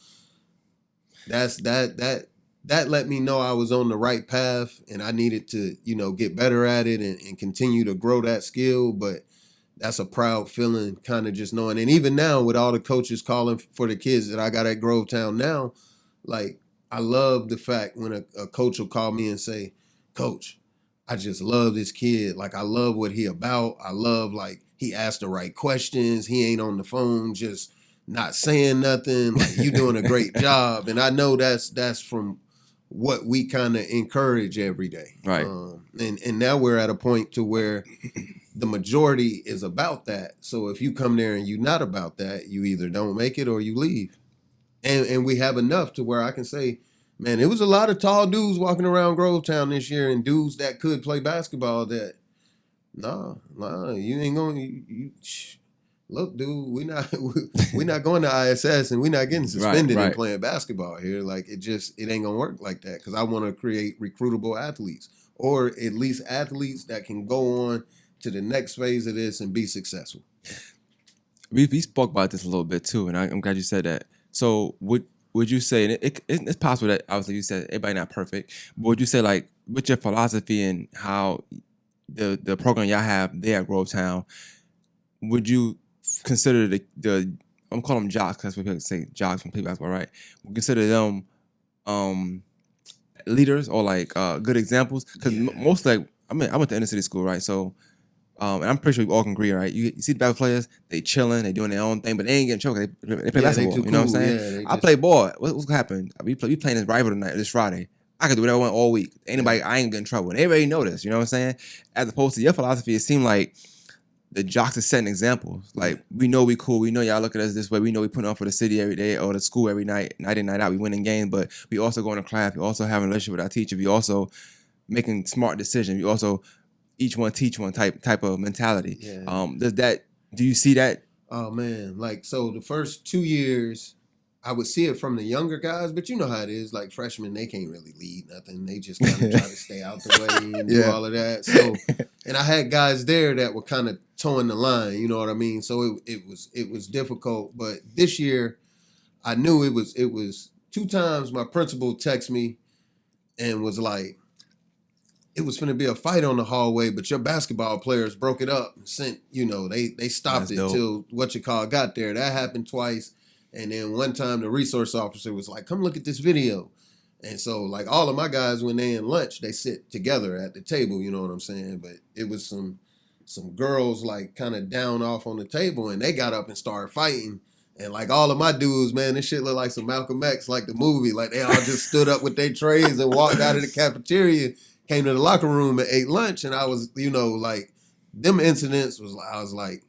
that let me know I was on the right path, and I needed to, get better at it and continue to grow that skill. But that's a proud feeling, kind of just knowing. And even now, with all the coaches calling for the kids that I got at Grovetown now, like, I love the fact when a coach will call me and say, Coach, I just love this kid. Like, I love what he about. I love, like, he asked the right questions. He ain't on the phone just not saying nothing. Like, you doing a great job. And I know that's from what we kind of encourage every day. Right. And now we're at a point to where the majority is about that. So if you come there and you're not about that, you either don't make it or you leave. And we have enough to where I can say, man, it was a lot of tall dudes walking around Grovetown this year and dudes that could play basketball that, nah, you ain't going to, look, dude, we not going to ISS and we not getting suspended and playing basketball here. Like, it ain't going to work like that because I want to create recruitable athletes or at least athletes that can go on to the next phase of this and be successful. We spoke about this a little bit too, and I'm glad you said that. So would you say, and it's possible that obviously you said everybody not perfect, but would you say, like, with your philosophy and how the program y'all have there at Grovetown, would you consider the I'm calling them jocks because people say jocks when play basketball, right? Would consider them leaders or like good examples? Because most, like, I went to inner city school, right? So and I'm pretty sure we all can agree, right? You see the basketball players, they chilling, they doing their own thing, but they ain't getting choked. They play basketball. You know what I'm saying? I play ball. What's gonna happen? We playing this rival tonight, this Friday. I could do whatever I want all week. Anybody, I ain't getting in trouble. And everybody know this. You know what I'm saying? As opposed to your philosophy, it seemed like the jocks are setting examples. Like, we know we cool. We know y'all look at us this way. We know we putting on for the city every day or the school every night in, night out. We winning games, but we also going to class. We also having a relationship with our teacher. We also making smart decisions. We also each one teach one type of mentality. Yeah. Do you see that? Oh man, like, so the first 2 years, I would see it from the younger guys, but you know how it is. Like, freshmen, they can't really lead nothing. They just kind of try to stay out the way and do all of that. So, and I had guys there that were kind of towing the line. You know what I mean? So it was difficult. But this year, I knew it was 2 times my principal texted me and was like, it was finna be a fight on the hallway, but your basketball players broke it up and sent, they stopped it till got there. That happened twice. And then one time the resource officer was like, come look at this video. And so, like, all of my guys, when they in lunch, they sit together at the table, you know what I'm saying? But it was some girls, like, kind of down off on the table, and they got up and started fighting. And, like, all of my dudes, man, this shit looked like some Malcolm X, like the movie. Like, they all just stood up with their trays and walked out of the cafeteria, came to the locker room and ate lunch. And I was, like, them incidents I was like,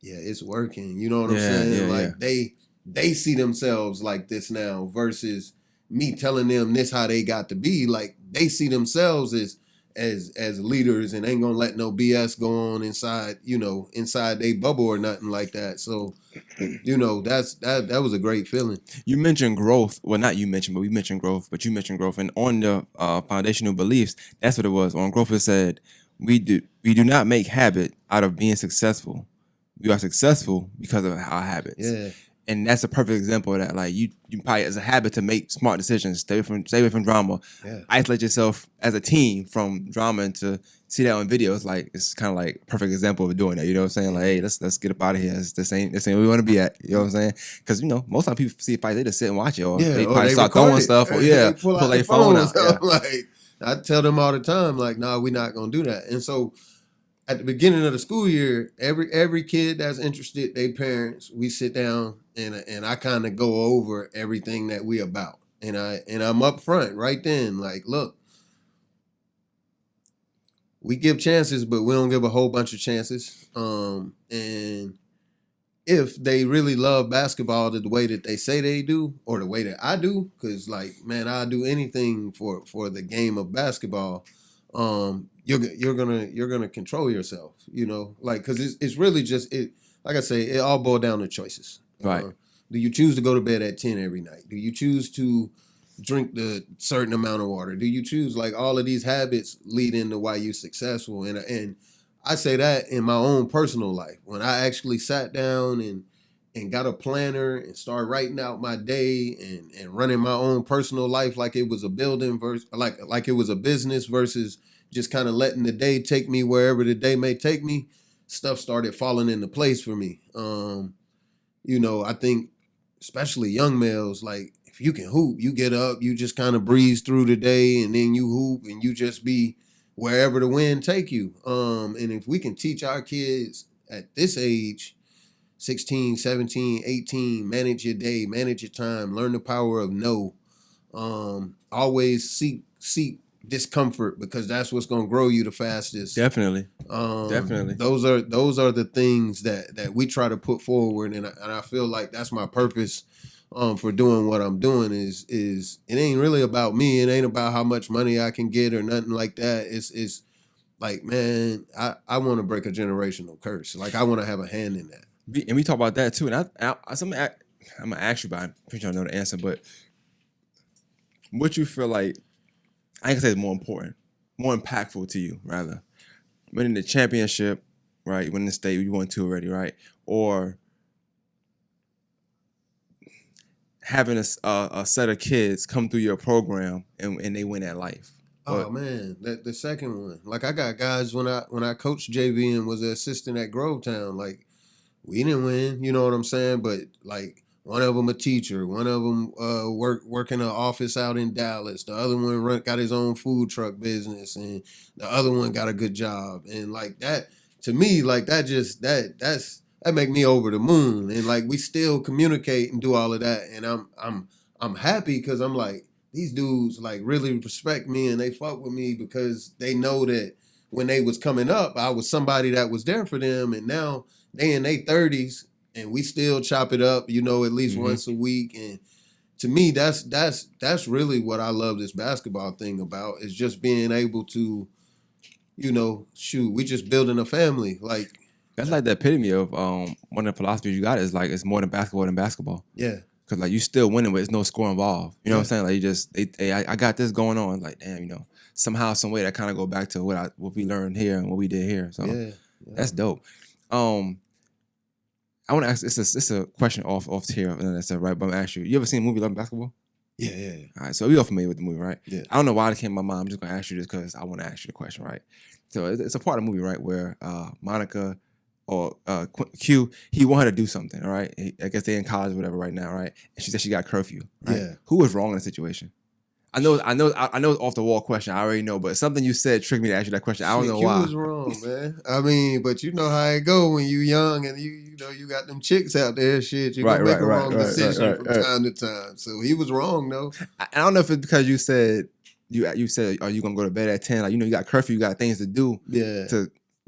yeah, it's working. You know what I'm saying? Yeah, like, they see themselves like this now versus me telling them this how they got to be. Like, they see themselves as leaders and ain't gonna let no BS go on inside they bubble or nothing like that. So, that was a great feeling. You mentioned growth. Well, not you mentioned, but we mentioned growth. But you mentioned growth, and on the foundational beliefs, that's what it was. On growth, it said we do not make habit out of being successful. We are successful because of our habits. Yeah. And that's a perfect example of that. Like, you probably, as a habit, to make smart decisions, stay away from drama, isolate yourself as a team from drama, and to see that on video, it's kind of like a perfect example of doing that. You know what I'm saying? Like, hey, let's get up out of here. This ain't where we want to be at. You know what I'm saying? Because most time people see a fight, they just sit and watch it, or they probably start throwing stuff, or they pull their phone out. Yeah. Like, I tell them all the time, like, no, we're not gonna do that. And so, at the beginning of the school year, every kid that's interested, they parents, we sit down and I kind of go over everything that we about. And I'm up front right then, like, look, we give chances, but we don't give a whole bunch of chances. And if they really love basketball the way that they say they do, or the way that I do, because, like, man, I'll do anything for the game of basketball. You're gonna control yourself, like, because it's really just it. Like I say, it all boils down to choices. Right? Do you choose to go to bed at 10 every night? Do you choose to drink the certain amount of water? Do you choose, like, all of these habits lead into why you're successful? And I say that in my own personal life, when I actually sat down and got a planner and started writing out my day and running my own personal life like it was a building versus like it was a business versus just kind of letting the day take me wherever the day may take me, stuff started falling into place for me. I think especially young males, like, if you can hoop, you get up, you just kind of breeze through the day, and then you hoop, and you just be wherever the wind take you. And if we can teach our kids at this age, 16, 17, 18, manage your day, manage your time, learn the power of no. Always seek discomfort, because that's what's going to grow you the fastest. Definitely. Definitely. Those are the things that we try to put forward, and I feel like that's my purpose for doing what I'm doing is it ain't really about me. It ain't about how much money I can get or nothing like that. It's like, man, I want to break a generational curse. Like, I want to have a hand in that. And we talk about that too. And I'm gonna ask you, but I'm pretty sure I know the answer. But what you feel like, I ain't gonna say it's more important, more impactful to you, rather, winning the championship, right? Winning the state, you won 2 already, right? Or having a set of kids come through your program and they win at life. Oh man, the second one. Like, I got guys when I coached JV and was an assistant at Grovetown. Like, we didn't win, you know what I'm saying? But like, one of them a teacher, one of them work in an office out in Dallas. The other one got his own food truck business, and the other one got a good job. And like that, to me, like that make me over the moon. And like, we still communicate and do all of that, and I'm happy because I'm like, these dudes like really respect me and they fuck with me because they know that when they was coming up, I was somebody that was there for them, and now they in their 30s and we still chop it up, you know, at least once a week. And to me, that's really what I love this basketball thing about, is just being able to, you know, shoot, we just building a family. Like, that's like the epitome of one of the philosophies you got is like, it's more than basketball. Yeah. Cause like, you still winning, but there's no score involved. You know what I'm saying? Like, you just, I got this going on. Like, damn, you know, somehow, some way that kind of go back to what we learned here and what we did here. So that's dope. I want to ask, it's a question off here, and that's right. But I'm gonna ask you ever seen a movie Love and Basketball? Yeah. All right, so we all familiar with the movie, right? Yeah. I don't know why it came to my mind. I'm just gonna ask you this because I want to ask you the question, right? So it's a part of the movie, right, where Monica or Q, he wanted her to do something, all right? I guess they're in college or whatever right now, right? And she said she got curfew, right? Yeah. Who was wrong in the situation? I know it's off the wall question. I already know, but something you said triggered me to ask you that question. I don't know why. You was wrong, man. I mean, but you know how it go when you young and you know you got them chicks out there. Shit, you gonna make a wrong decision from time to time. So he was wrong, though. I don't know if it's because you said you said, are you gonna go to bed at 10? Like, you know, you got curfew, you got things to do. Yeah.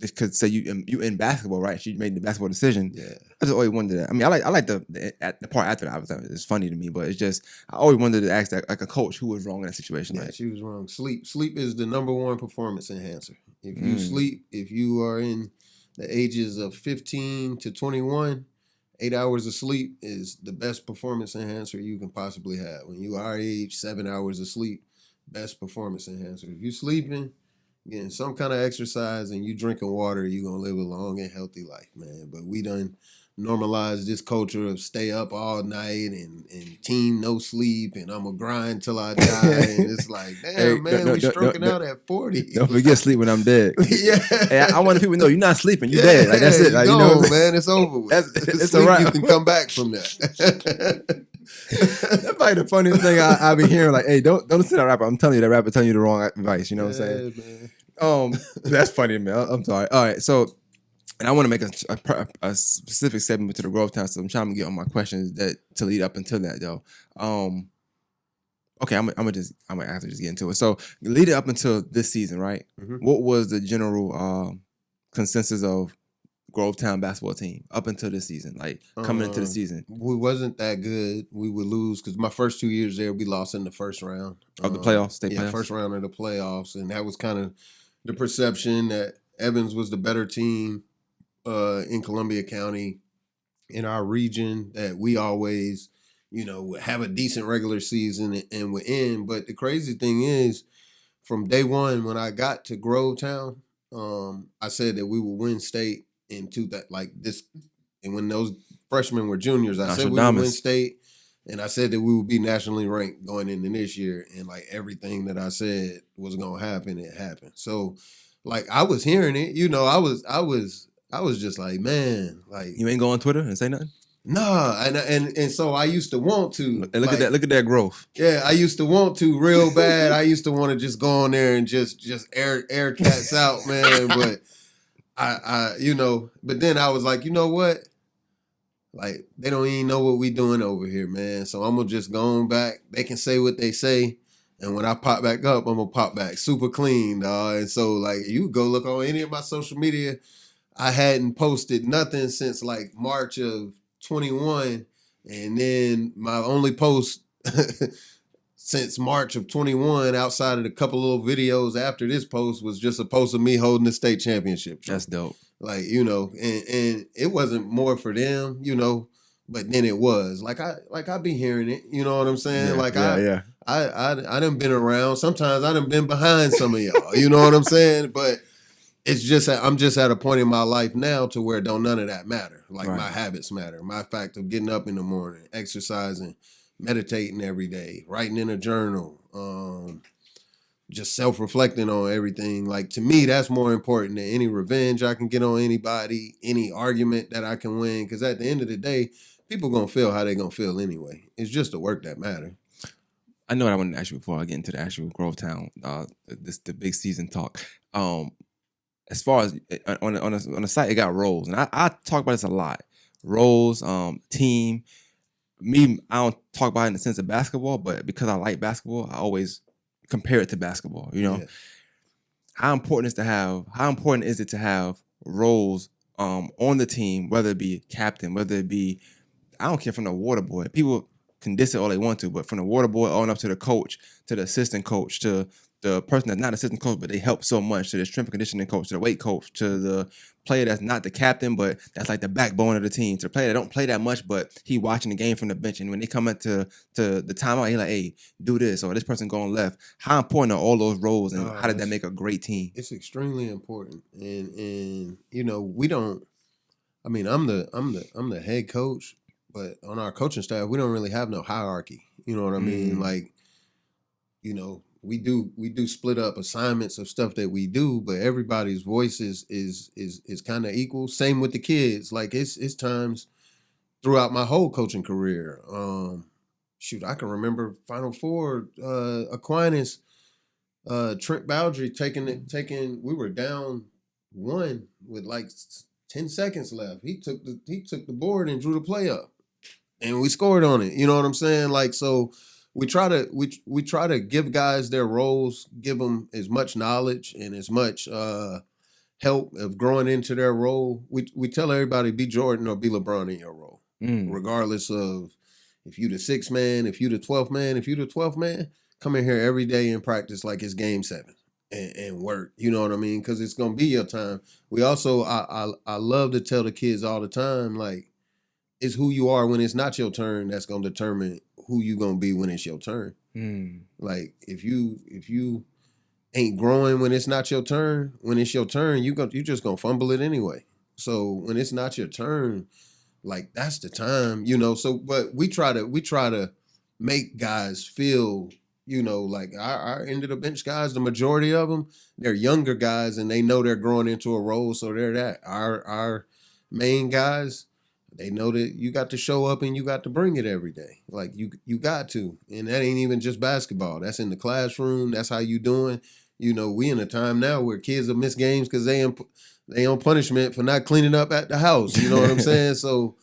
Because say you in basketball, right? She made the basketball decision. Yeah. I just always wondered that. I mean, I like the part after that. It's funny to me, but it's just, I always wanted to ask that, like, a coach, who was wrong in that situation. Yeah, like, she was wrong. Sleep is the number one performance enhancer. If you sleep, if you are in the ages of 15 to 21, 8 hours of sleep is the best performance enhancer you can possibly have. When you are our age, 7 hours of sleep, best performance enhancer. If you sleeping, getting some kind of exercise, and you drinking water, you're going to live a long and healthy life, man. But we done normalized this culture of stay up all night and team no sleep, and I'm going to grind till I die. And it's like, damn, man, we stroking out at 40. Don't forget sleep when I'm dead. Yeah. Hey, I want people to know you're not sleeping. You're dead. Like, that's it. Like, you know, man, it's over with. It's sleep, a wrap. You can come back from that. That's probably the funniest thing I be hearing. Like, hey, don't listen to that rapper. I'm telling you, that rapper telling you the wrong advice. You know what I'm saying? Man. That's funny, man. I'm sorry. All right, so, and I want to make a specific segment to the Grovetown, so I'm trying to get on my questions that to lead up until that, though. Okay, I'm gonna actually just get into it. So, lead it up until this season, right? Mm-hmm. What was the general consensus of Grovetown basketball team up until this season, like coming into the season? We wasn't that good. We would lose because my first 2 years there, we lost in the first round of the playoffs. Playoffs? First round of the playoffs, and that was kind of the perception that Evans was the better team in Columbia County, in our region, that we always, you know, would have a decent regular season and would end. But the crazy thing is, from day one when I got to Grovetown, I said that we would win state into that, like this, and when those freshmen were juniors, I said we would win state, and I said that we would be nationally ranked going into this year, and like everything that I said was gonna happen, it happened. So, like, I was hearing it, you know, I was just like, man, like, you ain't go on Twitter and say nothing? Nah, and so I used to want to. And look at that. Look at that growth. Yeah, I used to want to real bad. I used to want to just go on there and just air cats out, man. But I but then I was like, you know what? Like, they don't even know what we doing over here, man. So I'm gonna just go on back. They can say what they say. And when I pop back up, I'm gonna pop back super clean, dog. And so, like, you go look on any of my social media. I hadn't posted nothing since like March of 21. And then my only post since March of 21, outside of the couple little videos after this post, was just a post of me holding the state championship trophy. That's dope. Like, and it wasn't more for them, but then it was. Like I be hearing it, you know what I'm saying? I done been around. Sometimes I done been behind some of y'all, you know what I'm saying? But it's just I'm just at a point in my life now to where don't none of that matter. Like, my habits matter. My fact of getting up in the morning, exercising, meditating every day, writing in a journal, just self-reflecting on everything. Like, to me, that's more important than any revenge I can get on anybody, any argument that I can win. Because at the end of the day, people gonna feel how they gonna feel anyway. It's just the work that matters. I know what I wanted to ask you before I get into the actual Grovetown, the big season talk. As far as on the site, it got roles, and I talk about this a lot. Roles, team. Me, I don't talk about it in the sense of basketball, but because I like basketball, I always compare it to basketball. Yeah. How important is it to have roles on the team, whether it be captain, whether it be, I don't care, from the water boy. People can diss it all they want to, but from the water boy on up to the coach, to the assistant coach, to the person that's not assistant coach, but they help so much, to the strength and conditioning coach, to the weight coach, to the player that's not the captain, but that's like the backbone of the team, to the player that don't play that much, but he watching the game from the bench. And when they come into the timeout, he like, hey, do this, or this person going left. How important are all those roles, and how did that make a great team? It's extremely important. And we don't, I mean, I'm the head coach, but on our coaching staff, we don't really have no hierarchy. You know what I mean? Like, we do split up assignments of stuff that we do, but everybody's voice is kind of equal. Same with the kids. Like, it's times throughout my whole coaching career. I can remember Final Four, Aquinas, Trent Bowdry taking. We were down 1 with like 10 seconds left. He took the board and drew the play up, and we scored on it. You know what I'm saying? Like, so. We try to give guys their roles, give them as much knowledge and as much help of growing into their role. We tell everybody, be Jordan or be LeBron in your role, regardless of if you the 6th man, if you the 12th man. If you the 12th man, come in here every day and practice like it's game 7 and work. You know what I mean? Because it's gonna be your time. We also I love to tell the kids all the time, like, it's who you are when it's not your turn that's gonna determine who you gonna be when it's your turn. Like, if you ain't growing when it's not your turn, when it's your turn, you just gonna fumble it anyway. So when it's not your turn, like, that's the time, So, but we try to make guys feel, like our end of the bench guys, the majority of them, they're younger guys and they know they're growing into a role, so they're that. Our main guys, they know that you got to show up and you got to bring it every day. Like, you got to. And that ain't even just basketball. That's in the classroom. That's how you doing. We in a time now where kids will miss games because they on punishment for not cleaning up at the house. You know what I'm saying? So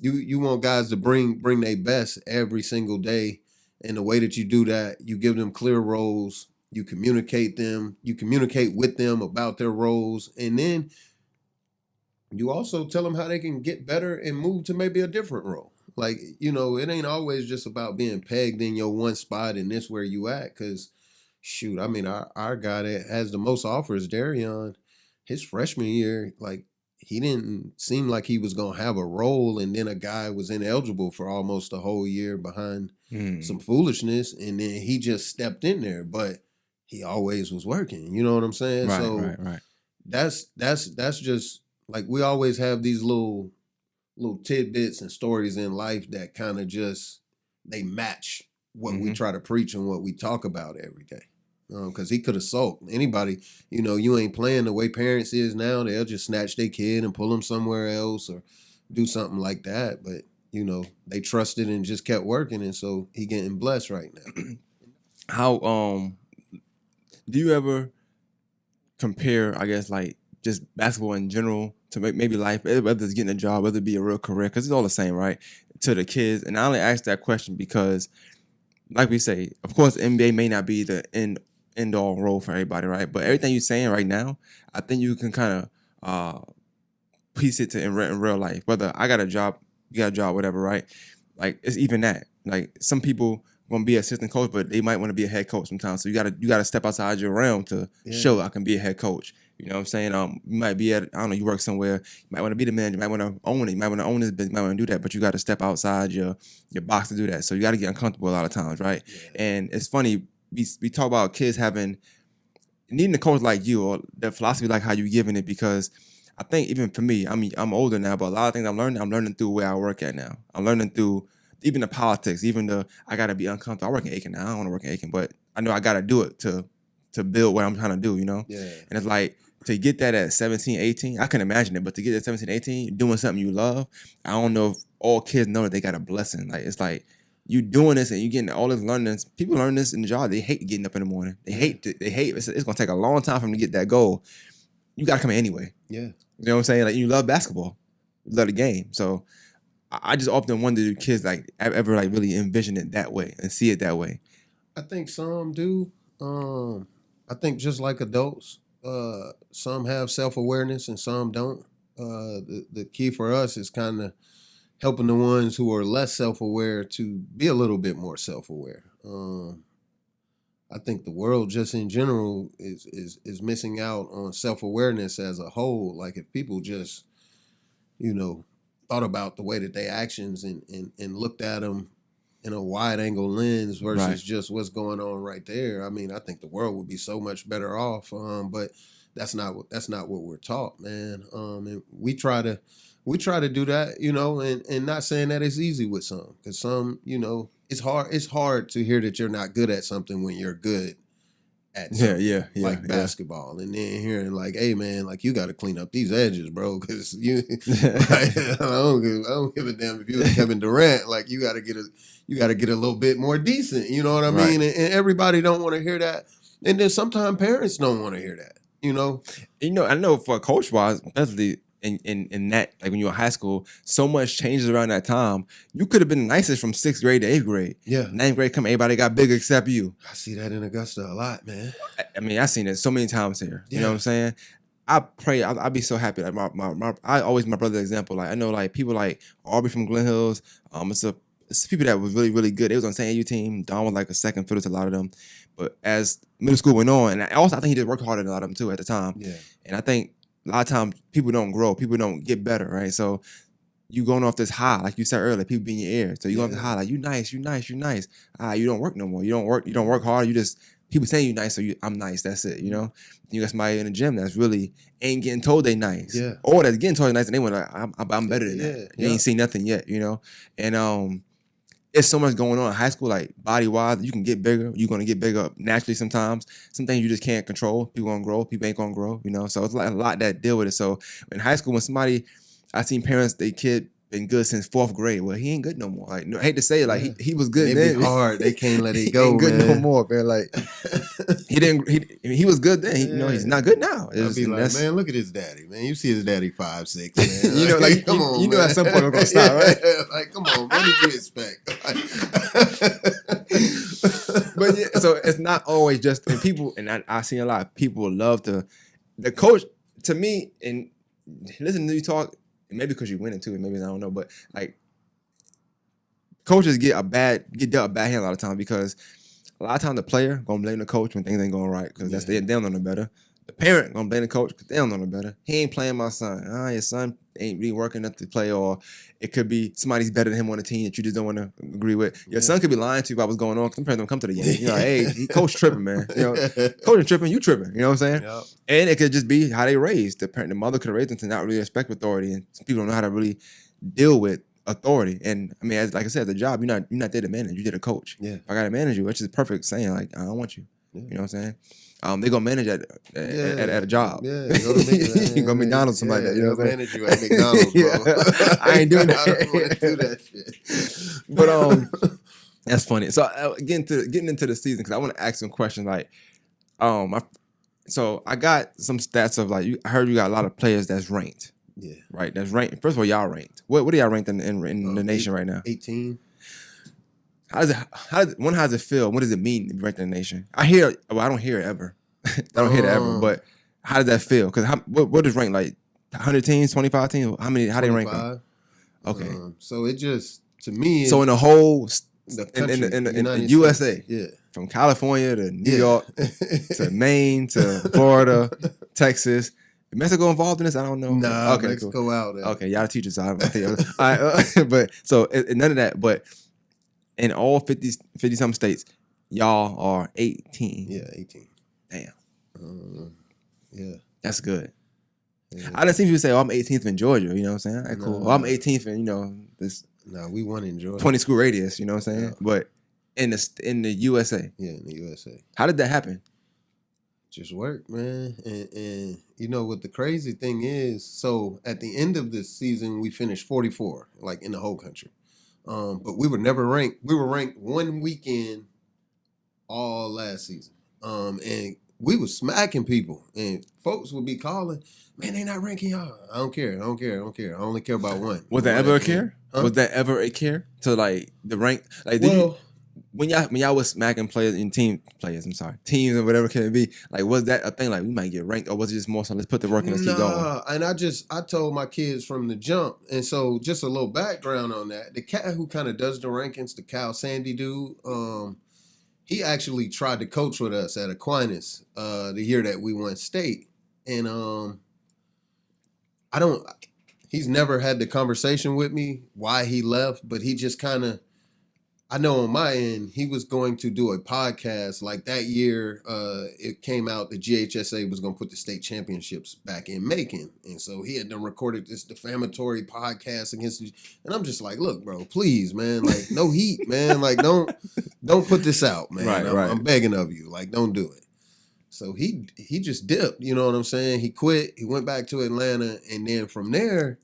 you want guys to bring their best every single day. And the way that you do that, you give them clear roles. You communicate with them about their roles. And then you also tell them how they can get better and move to maybe a different role. Like, it ain't always just about being pegged in your one spot and this where you at. Because, shoot, I mean, our guy that has the most offers, Darren, his freshman year, like, he didn't seem like he was going to have a role. And then a guy was ineligible for almost a whole year behind some foolishness. And then he just stepped in there. But he always was working. You know what I'm saying? Right. That's just... Like, we always have these little tidbits and stories in life that kind of just, they match what we try to preach and what we talk about every day. Because he could have sulked. Anybody, you ain't playing the way parents is now. They'll just snatch their kid and pull them somewhere else or do something like that, but you know, they trusted and just kept working, and so he getting blessed right now. How do you ever compare, I guess, like just basketball in general to maybe life, whether it's getting a job, whether it be a real career, because it's all the same, right? To the kids. And I only ask that question because, like we say, of course, the NBA may not be the end all role for everybody, right? But everything you're saying right now, I think you can kind of piece it to in real life. Whether I got a job, you got a job, whatever, right? Like it's even that. Like some people want to be an assistant coach, but they might want to be a head coach sometimes. So you gotta step outside your realm to show I can be a head coach. You know what I'm saying? You might be at, I don't know, you work somewhere, you might want to be the manager, you might want to own it, you might want to own this business, you might want to do that, but you got to step outside your box to do that. So you got to get uncomfortable a lot of times, right? Yeah. And it's funny, we talk about kids needing a coach like you or the philosophy like how you giving it, because I think even for me, I mean, I'm older now, but a lot of things I'm learning through where I work at now. I'm learning through even the politics, even I got to be uncomfortable. I work in Aiken now. I don't want to work in Aiken, but I know I got to do it to build what I'm trying to do, you know? Yeah. And it's like, to get that at 17, 18, I can imagine it, but to get at 17, 18, doing something you love, I don't know if all kids know that they got a blessing. Like, it's like, you doing this and you getting all this learning. People learn this in the job. They hate getting up in the morning. They hate it's going to take a long time for them to get that goal. You got to come in anyway. Yeah. You know what I'm saying? Like, you love basketball. You love the game. So I just often wonder, do kids like ever like really envision it that way and see it that way? I think some do. I think just like adults, some have self-awareness and some don't. The key for us is kind of helping the ones who are less self-aware to be a little bit more self-aware. I think the world just in general is missing out on self-awareness as a whole. Like if people just, you know, thought about the way that they actions and looked at them in a wide angle lens versus just what's going on right there. I mean, I think the world would be so much better off. But that's not what we're taught, man. And we try to do that, you know, and not saying that it's easy with some, because some, you know, it's hard to hear that you're not good at something when you're good at something, like basketball, and then hearing like, hey man, like you got to clean up these edges, bro, because you like, I don't give a damn if you're Kevin Durant, like you got to get a little bit more decent, you know what I mean? And everybody don't want to hear that, and then sometimes parents don't want to hear that, you know. I know for coach wise, especially in that, like when you were in high school, so much changes around that time. You could have been the nicest from 6th grade to 8th grade. Yeah. 9th grade come, everybody got bigger except you. I see that in Augusta a lot, man. I mean, I've seen it so many times here. Yeah. You know what I'm saying? I pray, I'd be so happy. Like I always my brother's example. Like I know like people like Aubrey from Glen Hills. It's people that was really, really good. They was on the same AU team. Don was like a second fiddle to a lot of them. But as middle school went on, and I think he did work harder than a lot of them too at the time. Yeah. And I think a lot of times people don't grow, people don't get better, right? So you going off this high, like you said earlier, people be in your ear. So you go off the high, like you nice. You don't work no more. You don't work hard. You just, people saying you nice, so I'm nice. That's it, you know? You got somebody in the gym that's really ain't getting told they nice. Yeah. Or that's getting told they nice and they want like, I'm better than that. You ain't seen nothing yet, you know? And it's so much going on in high school, like body-wise. You can get bigger. You're going to get bigger naturally sometimes. Some things you just can't control. People going to grow. People ain't going to grow, you know? So it's like a lot that deal with it. So in high school, when I seen parents, their kid been good since 4th grade. Well, he ain't good no more. Like, no, I hate to say it, like he was good then. It be hard. They can't let it go, he ain't good man. no more, man. Like he was good then. You know, he's not good now. I'll be like, man, look at his daddy, man. You see his daddy 5'6", man. You know, like come on, you know, at some point we're gonna stop, right? Like, come on, what did you expect? But yeah, so it's not always just people, and I seen a lot of people love the coach. To me, and listen to you talk. Maybe because you winning too, and maybe I don't know, but like coaches get dealt a bad hand a lot of times, because a lot of times the player gonna blame the coach when things ain't going right, because they don't know no better. The parent gonna blame the coach because they don't know no better. He ain't playing my son. Your son ain't really working enough to play, or it could be somebody's better than him on the team that you just don't want to agree with. Your son could be lying to you about what's going on. Some parents don't come to the game. You know, hey, coach tripping, man. You know, coach is tripping, you tripping. You know what I'm saying? Yep. And it could just be how they raised. The mother could have raised them to not really respect authority, and some people don't know how to really deal with authority. And I mean, like I said, the job, you're not there to manage. You did a coach. Yeah. If I got to manage you, which is a perfect saying. Like, I don't want you. Yeah. You know what I'm saying? They're gonna manage at a job. Yeah, go to Go to McDonald's, something like that. You know what I'm saying? Manage you at McDonald's, bro. I ain't doing that. I don't want to do that shit. But that's funny. So getting into the season, because I want to ask some questions. Like, so I got some stats of like I heard you got a lot of players that's ranked. Yeah. Right. That's ranked. First of all, y'all ranked. What are y'all ranked in the nation right now? 18. How does it feel? What does it mean to be ranked in the nation? I don't hear it ever. I don't hear it ever. But how does that feel? Because what is ranked, like 100 teams, 25 teams? How they rank them? Okay. So it just, to me, so in the whole the country, in the States, USA, yeah, from California to New York to Maine to Florida, Texas. Is Mexico involved in this? I don't know. Nah, okay, Mexico cool. Out there. Okay, y'all teachers. I think. But so none of that. But in all 50 some states, y'all are 18. Yeah, 18. Damn. Yeah. That's good. Yeah. I done seen people say, "Oh, I'm 18th in Georgia." You know what I'm saying? Right, cool. I'm 18th in this. No, we won in Georgia. 20 school radius. You know what I'm saying? Yeah. But in the USA. Yeah, in the USA. How did that happen? Just work, man. And you know what the crazy thing is? So at the end of this season, we finished 44, like in the whole country. But we were never ranked. We were ranked one weekend all last season. And we was smacking people. And folks would be calling, man, they not ranking y'all. I don't care. I only care about one. Was that ever a care? Huh? Was that ever a care to like the rank? Like, when y'all was smacking players in teams or whatever can it be, like, was that a thing, like we might get ranked, or was it just more so let's put the work in, let's keep going? And I told my kids from the jump, and so just a little background on that. The cat who kind of does the rankings, the Cal Sandy dude, he actually tried to coach with us at Aquinas the year that we won state, and he's never had the conversation with me why he left, but he just kind of, I know on my end, he was going to do a podcast like that year. It came out the GHSA was going to put the state championships back in Macon. And so he had done recorded this defamatory podcast against me. And I'm just like, look, bro, please, man, like no heat, man. Like don't put this out, man. Right, I'm begging of you. Like, don't do it. So he just dipped, you know what I'm saying? He quit. He went back to Atlanta. And then from there,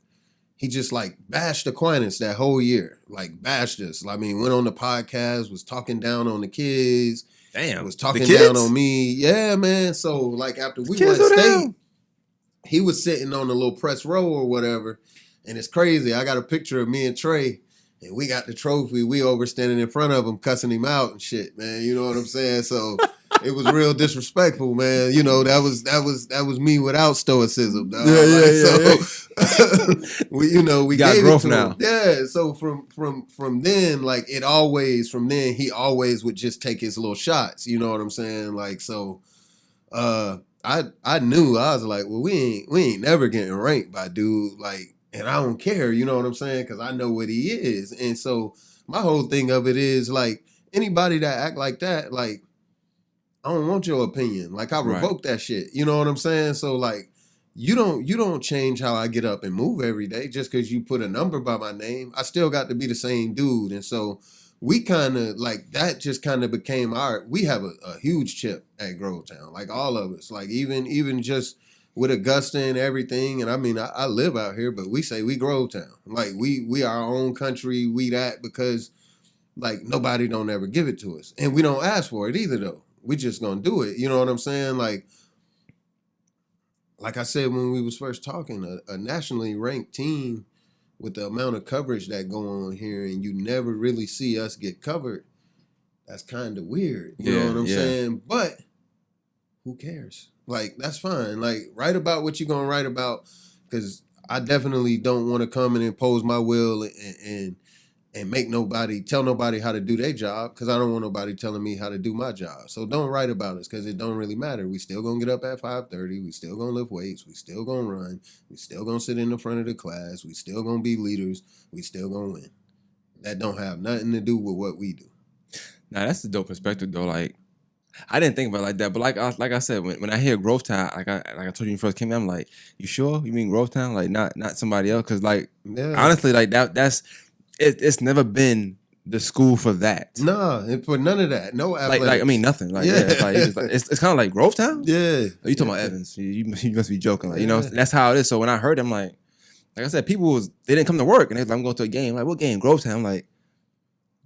he just like bashed Aquinas that whole year, like bashed us. I mean, went on the podcast, was talking down on the kids. Damn. Was talking down on me. Yeah, man. So like after we went state, he was sitting on the little press row or whatever. And it's crazy. I got a picture of me and Trey, and we got the trophy. We over standing in front of him, cussing him out and shit, man. You know what I'm saying? So it was real disrespectful, man. You know, that was me without stoicism. Dog. Yeah. we got gave growth it to now. him. Yeah. So from then, like from then he always would just take his little shots. You know what I'm saying? Like, so I knew, I was like, well, we ain't never getting ranked by dude, like, and I don't care, you know what I'm saying? Because I know what he is. And so my whole thing of it is like, anybody that act like that, like, I don't want your opinion. Like, I revoke that shit. You know what I'm saying? So like, you don't change how I get up and move every day just because you put a number by my name. I still got to be the same dude. And so we kind of like that just kind of became we have a huge chip at Grovetown, like all of us, like even just with Augusta and everything. And I mean, I live out here, but we say we Grovetown, like we our own country, we that, because like nobody don't ever give it to us, and we don't ask for it either though. We just gonna do it. You know what I'm saying? Like I said when we was first talking, a nationally ranked team with the amount of coverage that go on here, and you never really see us get covered, that's kind of weird. You know what I'm saying? But who cares? Like, that's fine. Like, write about what you're going to write about, because I definitely don't want to come and impose my will and tell nobody how to do their job, because I don't want nobody telling me how to do my job. So don't write about us, because it don't really matter. We still going to get up at 5:30. We still going to lift weights. We still going to run. We still going to sit in the front of the class. We still going to be leaders. We still going to win. That don't have nothing to do with what we do. Now, that's the dope perspective, though. Like, I didn't think about it like that, but like I said, when I hear Grovetown, like I told you when you first came in, I'm like, you sure? You mean Grovetown? Like, not somebody else? Because, like, honestly, like, it's never been the school for that. Nah, and for none of that. No athletics. Like I mean nothing. Like it's kind of like Grovetown. Yeah. You talking about Evans? You must be joking. Like Yeah. and that's how it is. So when I heard them, like I said, they didn't come to work and they was like, I'm going to a game. Like what game? Grovetown. I'm like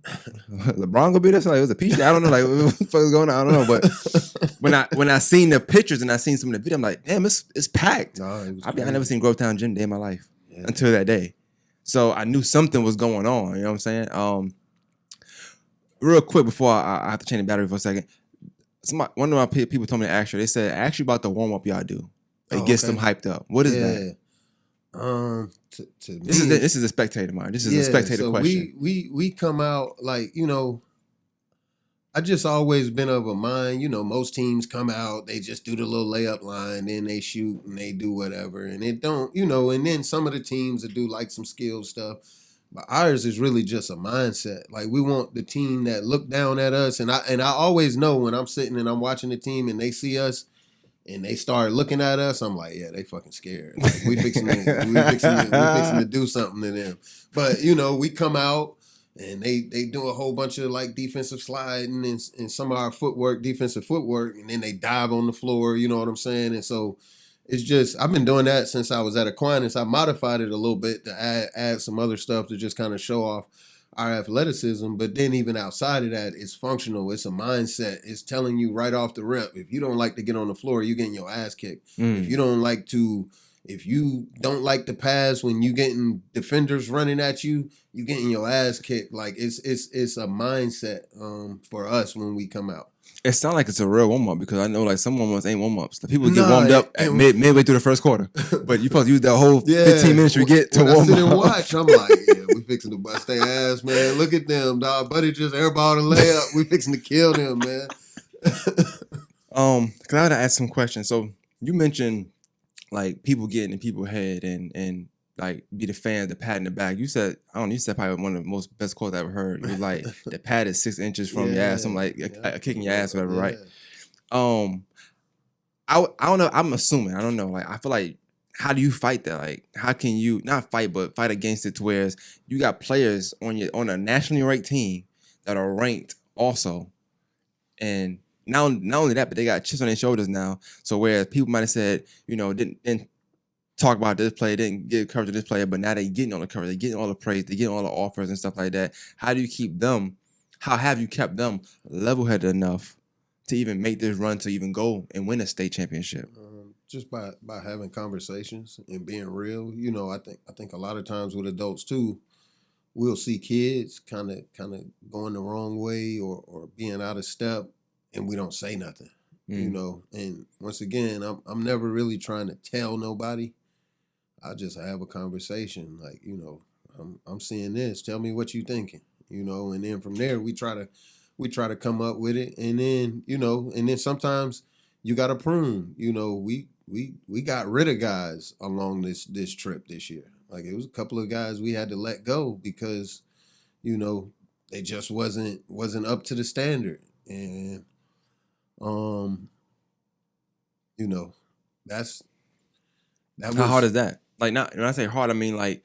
LeBron gonna be there? So like, it was a peach. I don't know. Like what the fuck is going on? I don't know. But when I seen the pictures and I seen some of the video, I'm like, damn, it's packed. No, I never seen Grovetown gym day in my life until that day. So I knew something was going on. You know what I'm saying? Real quick before I have to change the battery for a second. One of my people told me to ask you. They said, ask you about the warm up y'all do. It gets them hyped up. What is that? This is a spectator mind. This is a spectator question. We come out like, I just always been of a mind, most teams come out, they just do the little layup line, then they shoot and they do whatever. And it don't, and then some of the teams that do like some skill stuff. But ours is really just a mindset. Like we want the team that look down at us. And I always know when I'm sitting and I'm watching the team and they see us and they start looking at us, I'm like, yeah, they fucking scared. Like we fixing to do something to them. But we come out and they do a whole bunch of like defensive sliding and some of our defensive footwork, and then they dive on the floor, you know what I'm saying? And so it's just, I've been doing that since I was at Aquinas. I modified it a little bit to add some other stuff to just kind of show off our athleticism. But then even outside of that, it's functional. It's a mindset. It's telling you right off the rip, if you don't like to get on the floor, you're getting your ass kicked. If you don't like to pass when you getting defenders running at you, you getting your ass kicked. Like it's a mindset for us when we come out. It sounds like it's a real warm up because I know like some warm ups ain't warm ups. The people get warmed up at midway through the first quarter, but you supposed to use that whole 15 minutes you get to warm up. I sit and watch. I'm like, we fixing to bust their ass, man. Look at them, dog. Buddy just airballed a layup. We fixing to kill them, man. Cause I gotta ask some questions. So you mentioned like people getting in people's head and like be the fan, the pat in the back. You said probably one of the most best quotes I ever heard. You was like, the pad is 6 inches from your ass. I'm like a kicking your ass, whatever, right? I don't know. I'm assuming. I don't know. Like I feel like, how do you fight that? Like how can you not fight, but fight against it to where you got players on a nationally ranked team that are ranked also, and not only that, but they got chips on their shoulders now. So whereas people might have said, didn't talk about this player, didn't give coverage to this player, but now they getting all the coverage, they getting all the praise, they getting all the offers and stuff like that. How do you keep them? How have you kept them level-headed enough to even make this run to even go and win a state championship? Just by having conversations and being real. I think a lot of times with adults too, we'll see kids kind of going the wrong way or being out of step, and we don't say nothing. And once again, I'm never really trying to tell nobody. I just have a conversation like, I'm seeing this. Tell me what you thinking, and then from there we try to come up with it. And then, and then sometimes you got to prune. We got rid of guys along this trip this year. Like it was a couple of guys we had to let go because, they just wasn't up to the standard. And how hard is that? Like, not when I say hard, I mean like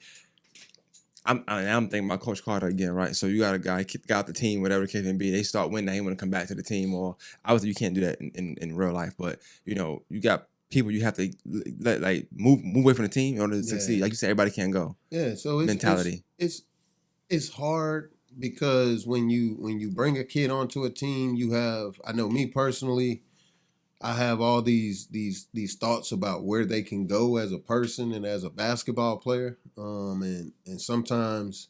I'm thinking about Coach Carter again, right? So you got a guy got the team, whatever the case may be. They start winning, they want to come back to the team, or obviously you can't do that in real life. But you got people you have to let like move away from the team in order to succeed. Like you said, everybody can't go. Yeah, so mentality. It's hard because when you bring a kid onto a team, I know me personally, I have all these thoughts about where they can go as a person and as a basketball player. And sometimes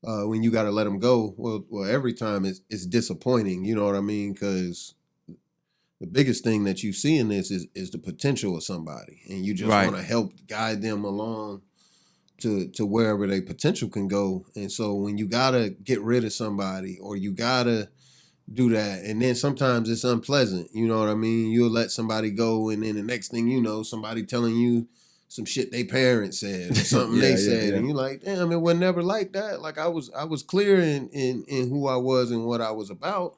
when you got to let them go, well, every time it's disappointing. You know what I mean? Because the biggest thing that you see in this is the potential of somebody, and you just want to help guide them along to wherever their potential can go. And so when you gotta get rid of somebody or you gotta do that, and then sometimes it's unpleasant, you know what I mean? You'll let somebody go, and then the next thing you know, somebody telling you some shit they parents said or something they said, and you're like, damn, it was never like that. Like I was clear in who I was and what I was about,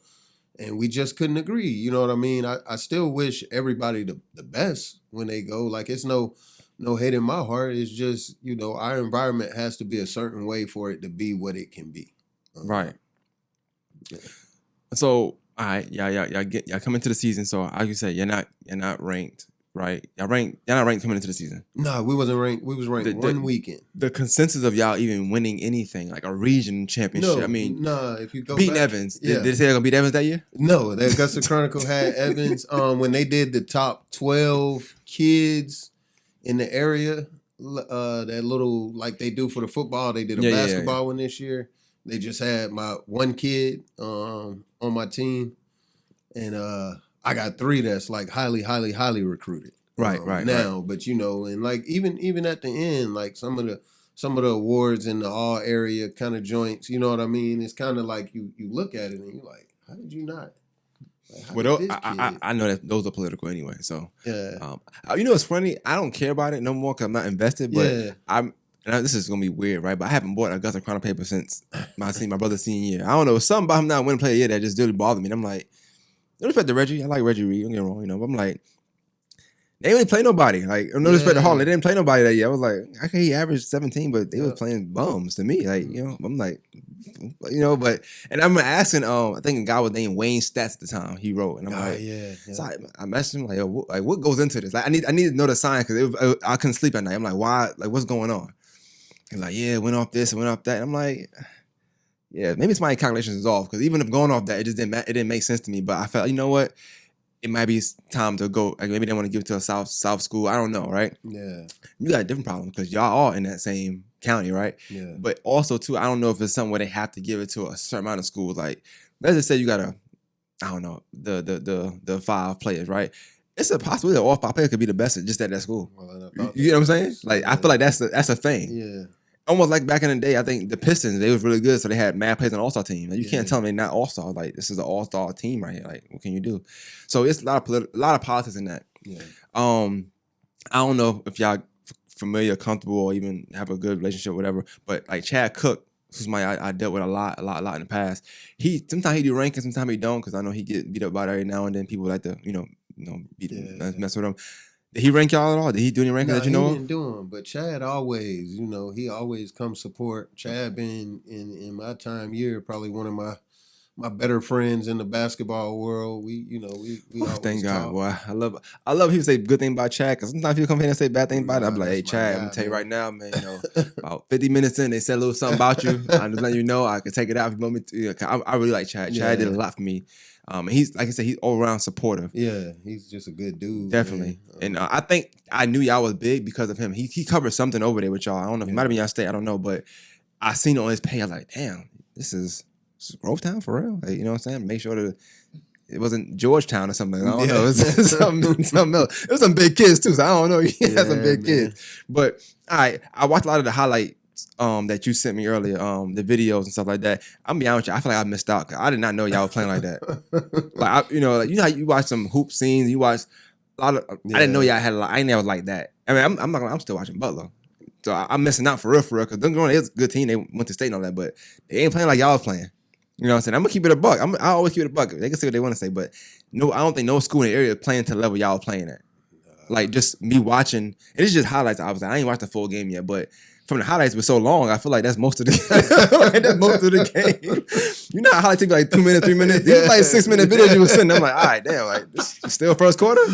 and we just couldn't agree. You know what I mean? I still wish everybody the best when they go. Like it's no hate in my heart. It's just, our environment has to be a certain way for it to be what it can be. Right. So, all right, y'all come into the season. So, like you said, you're not ranked, right? You're not ranked coming into the season. No, we wasn't ranked. We was ranked one weekend. The consensus of y'all even winning anything, like a region championship. No, I mean, if you go beating back, Evans. Did they say they're gonna beat Evans that year? No, the Augusta Chronicle had Evans. When they did the top 12 kids in the area, that little like they do for the football, they did a basketball one this year. They just had my one kid on my team, and I got 3 that's like highly recruited. Right. Now, but and like even at the end, like some of the awards in the all area kind of joints, you know what I mean? It's kind of like you look at it and you're like, how did you not? Like, I know that those are political anyway. So yeah, it's funny. I don't care about it no more because I'm not invested. But this is gonna be weird, right? But I haven't bought Augusta Chronicle paper since my brother's senior year. I don't know, something about him not winning player of the year that just really bothered me. And I'm like, no respect to Reggie. I like Reggie Reed. Don't get me wrong, but I'm like, they didn't play nobody. Like, no respect to Harley. They didn't play nobody that year. I was like, okay, he averaged 17, but they was playing bums to me. Like, I'm like, but, and I'm asking, I think a guy was named Wayne Stats at the time he wrote. And I'm like, So I messaged him like, what goes into this? Like, I need to know the sign because I couldn't sleep at night. I'm like, why? Like, what's going on? He's like, it went off this, it went off that. And I'm like, maybe it's my calculations is off because even if going off that, it didn't make sense to me. But I felt, you know what? It might be time to go. Like maybe they want to give it to a South school. I don't know, right? Yeah. You got a different problem because y'all are in that same county, right? Yeah. But also too, I don't know if it's something where they have to give it to a certain amount of schools. Like let's just say you got the 5 players, right? It's a possibility that all 5 players could be the best at just at that school. Well, you know what I'm saying? Like I feel like that's a thing. Yeah. Almost like back in the day, I think the Pistons, they was really good, so they had mad players on All-Star team. Like, you can't tell me they're not All-Star. Like this is an All-Star team right here. Like what can you do? So it's a lot of politics in that. Yeah. I don't know if y'all familiar, comfortable, or even have a good relationship, whatever. But like Chad Cook, who's somebody I dealt with a lot in the past. Sometimes he do rankings, sometimes he don't, because I know he get beat up by it every now and then. People like to mess with him. Did he rank y'all at all? Did he do any rankings that you know of? He didn't do them, but Chad always, he always comes support. Chad been in my time here probably one of my better friends in the basketball world. We always thank God, talk. boy. I love people say good thing about Chad because sometimes people come here and say bad thing about it. I'm like, hey Chad, I'm gonna tell you right now, man. About 50 minutes in, they said a little something about you. I'm just letting you know I can take it out if you want me to. I really like Chad. Chad did a lot for me. He's like I said, he's all around supportive. Yeah, he's just a good dude. Definitely. And I think I knew y'all was big because of him. He covered something over there with y'all. I don't know. He might have been y'all state. I don't know. But I seen it on his page. I was like, damn, this is Grovetown for real. Like, you know what I'm saying? Make sure that it wasn't Georgetown or something. I don't know. It was something else. It was some big kids too. So I don't know. He had some big kids. But all right, I watched a lot of the highlights that you sent me earlier, the videos and stuff like that. I'm gonna be honest with you, I feel like I missed out. I did not know y'all were playing like that. Like how you watch some hoop scenes, you watch a lot of. I didn't know y'all had a lot. I ain't never like that. I mean, I'm still watching Butler, so I'm missing out for real. Because don't get me wrong, it was a good team. They went to state and all that, but they ain't playing like y'all was playing. You know what I'm saying? I'm gonna keep it a buck. I always keep it a buck. They can say what they want to say, but no, I don't think no school in the area is playing to the level y'all playing at. Like just me watching, and it's just highlights. Obviously, I ain't watched the full game yet, but from the highlights was so long, I feel like that's most of the game. You know how highlights take like 2 minutes, 3 minutes. These like 6-minute videos you were sitting. I'm like, all right, damn, like this still first quarter.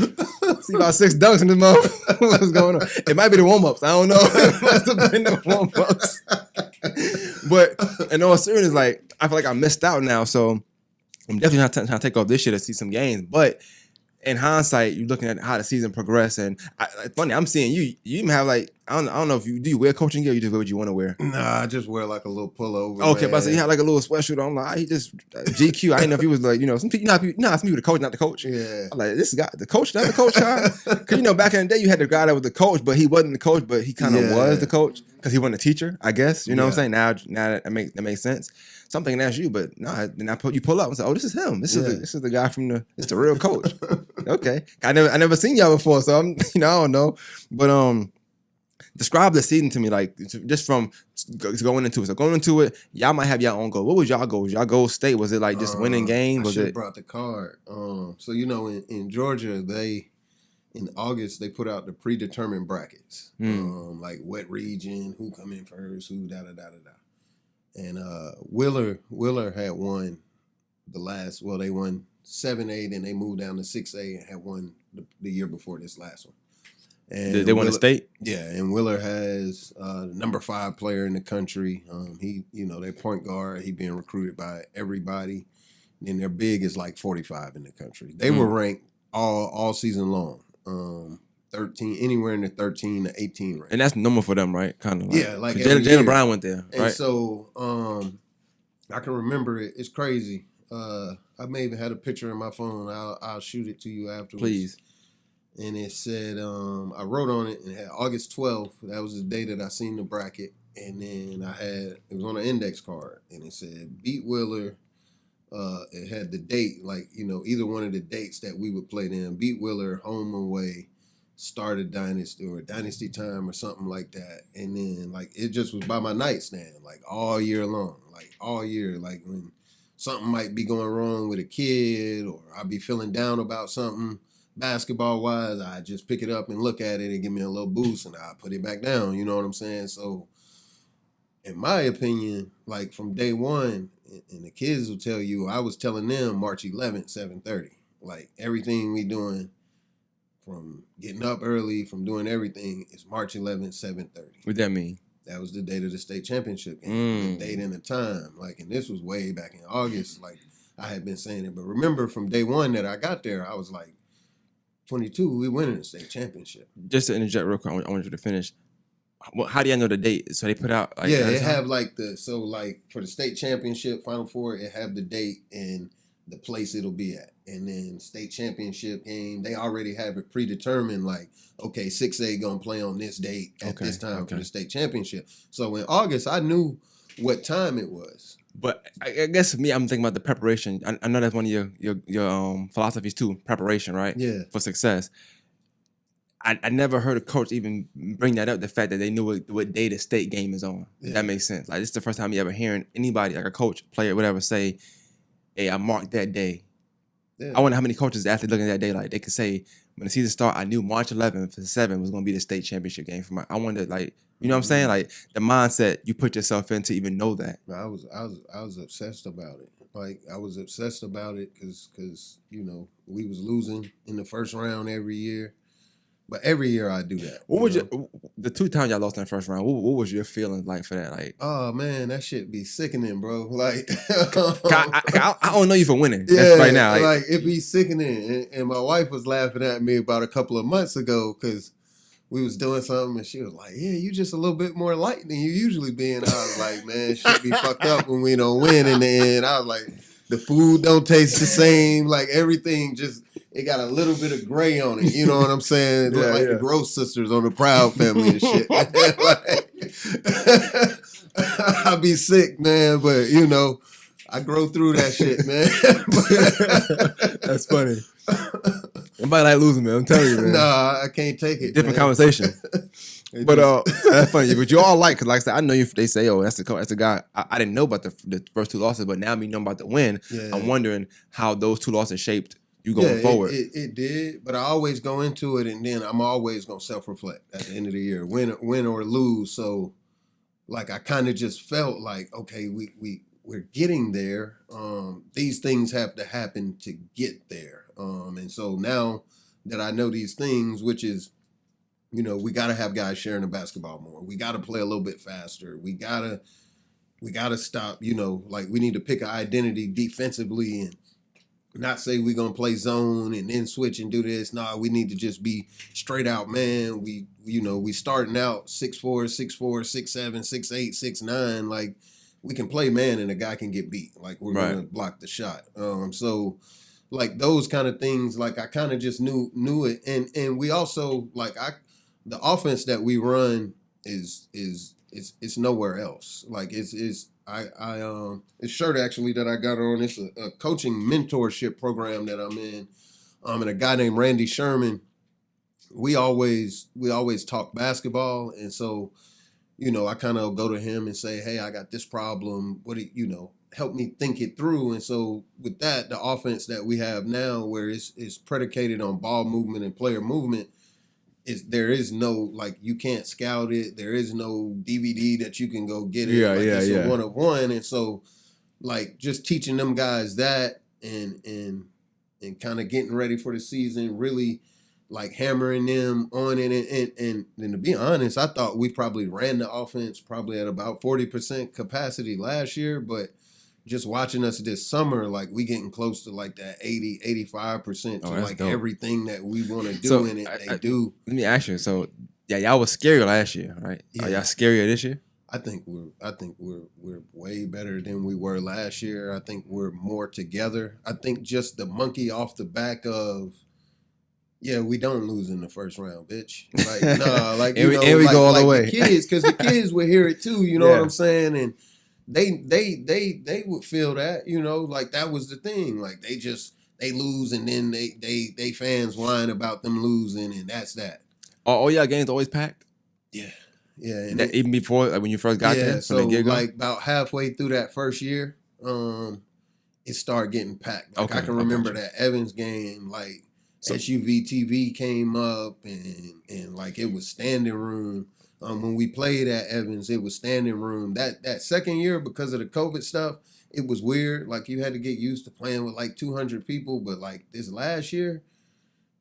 See about 6 dunks in this motherfucker. What's going on? It might be the warm ups. I don't know. It must have been the warm ups. But in all seriousness, like I feel like I missed out now. So I'm definitely not trying to take off this year to see some games, but. In hindsight, you're looking at how the season progressed, and funny, I'm seeing you even have like I don't know if do you wear coaching gear or you just wear what you want to wear? Nah, I just wear like a little pullover. Okay, but so you had like a little sweatshirt on. Like he just GQ. I didn't know if he was like some people, some people the coach, not the coach. Yeah, I'm like this guy, the coach, not the coach. Because back in the day, you had the guy that was the coach, but he wasn't the coach, but he kind of was the coach because he wasn't a teacher. I guess you know what I'm saying. Now that makes sense. Something that's you, but then you pull up and say, "Oh, this is him. This is the guy from it's the real coach." Okay, I never seen y'all before, so I'm I don't know, but describe the season to me, like just from going into it. So going into it, y'all might have your own goal. What was y'all goals? Y'all goal state was it like just winning games? I should have brought the card. So in Georgia in August they put out the predetermined brackets, like what region, who come in first, who da da da da da. And Willer had won they won 7A, then they moved down to 6A and had won the year before this last one. And They won the state? Yeah, and Willer has the number 5 player in the country. He, their point guard, he being recruited by everybody. And their big is like 45 in the country. They were ranked all season long. 13, anywhere in the 13 to 18 range. And that's normal for them, right? Kind of like. Yeah, like Jalen Brown went there, right? And so I can remember it. It's crazy. I may even had a picture in my phone. I'll shoot it to you afterwards. Please. And it said, I wrote on it and it had August 12th. That was the day that I seen the bracket. And then it was on an index card. And it said, beat Willer. It had the date, either one of the dates that we would play them. Beat Willer, home and away, started Dynasty or Dynasty time or something like that. And then, it just was by my nightstand, all year long. All year. When something might be going wrong with a kid or I'd be feeling down about something, basketball-wise, I just pick it up and look at it and give me a little boost and I put it back down. You know what I'm saying? So, in my opinion, from day one, and the kids will tell you, I was telling them March 11th, 7:30. Everything we doing from getting up early, from doing everything is March 11th, 7:30. What that mean? That was the date of the state championship game, the date and the time. And this was way back in August. I had been saying it. But remember, from day one that I got there, I was 22, we winning the state championship. Just to interject real quick, I want you to finish. How do you know the date? So they put out it have for the state championship Final Four, it have the date and the place it'll be at. And then state championship game, they already have it predetermined, okay, 6A gonna play on this date at this time for the state championship. So in August, I knew what time it was. But I guess for me, I'm thinking about the preparation. I know that's one of your philosophies too, preparation, right? Yeah. For success. I never heard a coach even bring that up, the fact that they knew what day the state game is on. Yeah. That makes sense. This is the first time you ever hearing anybody, a coach, player, whatever, say, hey, I marked that day. Yeah. I wonder how many coaches after looking at that day, they could say, when the season started, I knew March 11th for 7 was going to be the state championship game for I wonder, you know what I'm saying? The mindset you put yourself in to even know that. I was obsessed about it. I was obsessed about it because we was losing in the first round every year. But every year I do that. What was the 2 times y'all lost in the first round? What was your feeling for that? Oh man, that shit be sickening, bro. I don't know you for winning. Yeah, right now. It be sickening. And my wife was laughing at me about a couple of months ago because we was doing something and she was like, "Yeah, you just a little bit more light than you usually be." And I was like, "Man, shit be fucked up when we don't win." In the end, I was like, the food don't taste the same. Everything just. It got a little bit of gray on it, you know what I'm saying? The Gross sisters on the Proud Family and shit. I be sick, man, but I grow through that shit, man. That's funny. Nobody like losing, man. I'm telling you, man. Nah, I can't take it. Different conversation. But that's funny. But you all because I said, I know you. They say, "Oh, that's the guy." I didn't know about the first 2 losses, but now me know about the win. Yeah. I'm wondering how those 2 losses shaped you going forward. It did, but I always go into it, and then I'm always gonna self-reflect at the end of the year, win or lose. So, I kind of just felt okay, we're getting there. These things have to happen to get there. And so now that I know these things, which is, we got to have guys sharing the basketball more. We got to play a little bit faster. We gotta stop. We need to pick an identity defensively and not say we're going to play zone and then switch and do this. Nah, we need to just be straight out, man. We starting out 6'4", 6'4", 6'7", 6'8", 6'9". We can play man and a guy can get beat. We're going to block the shot. So those kind of things, I kind of just knew it. And we also, the offense that we run is nowhere else. This shirt actually that I got on, it's a coaching mentorship program that I'm in. And a guy named Randy Sherman, we always talk basketball. And so, I kind of go to him and say, hey, I got this problem. What do you help me think it through? And so with that, the offense that we have now, where it's predicated on ball movement and player movement, there is no, like, you can't scout it. There is no DVD that you can go get it. Yeah, like, yeah, it's yeah. a 1-of-1. And so, like, just teaching them guys that and kind of getting ready for the season, really like hammering them on it. And to be honest, I thought we probably ran the offense probably at about 40% capacity last year, but just watching us this summer, like, we getting close to like that 80-85% to like dope. everything that we want to do So, in it. They do. Let me ask you. So, yeah, y'all was scarier last year, right? Yeah. Are y'all scarier this year? I think we're way better than we were last year. I think we're more together. I think just the monkey off the back of, yeah, we don't lose in the first round, bitch. Like, nah, like, and we go all the way. The kids, because the kids would hear it too. You know what I'm saying? And they would feel that. You know, like, that was the thing. Like, they lose, and then they fans whine about them losing, and that's that. All y'all games always packed? Yeah. Yeah, and that, even before, like, when you first got there. So like about halfway through that first year, it started getting packed. Like, I can remember that Evans game, like, SUV TV came up, and like, it was standing room. When we played at Evans, it was standing room. That second year, because of the COVID stuff, it was weird. Like, you had to get used to playing with like 200 people. But like this last year,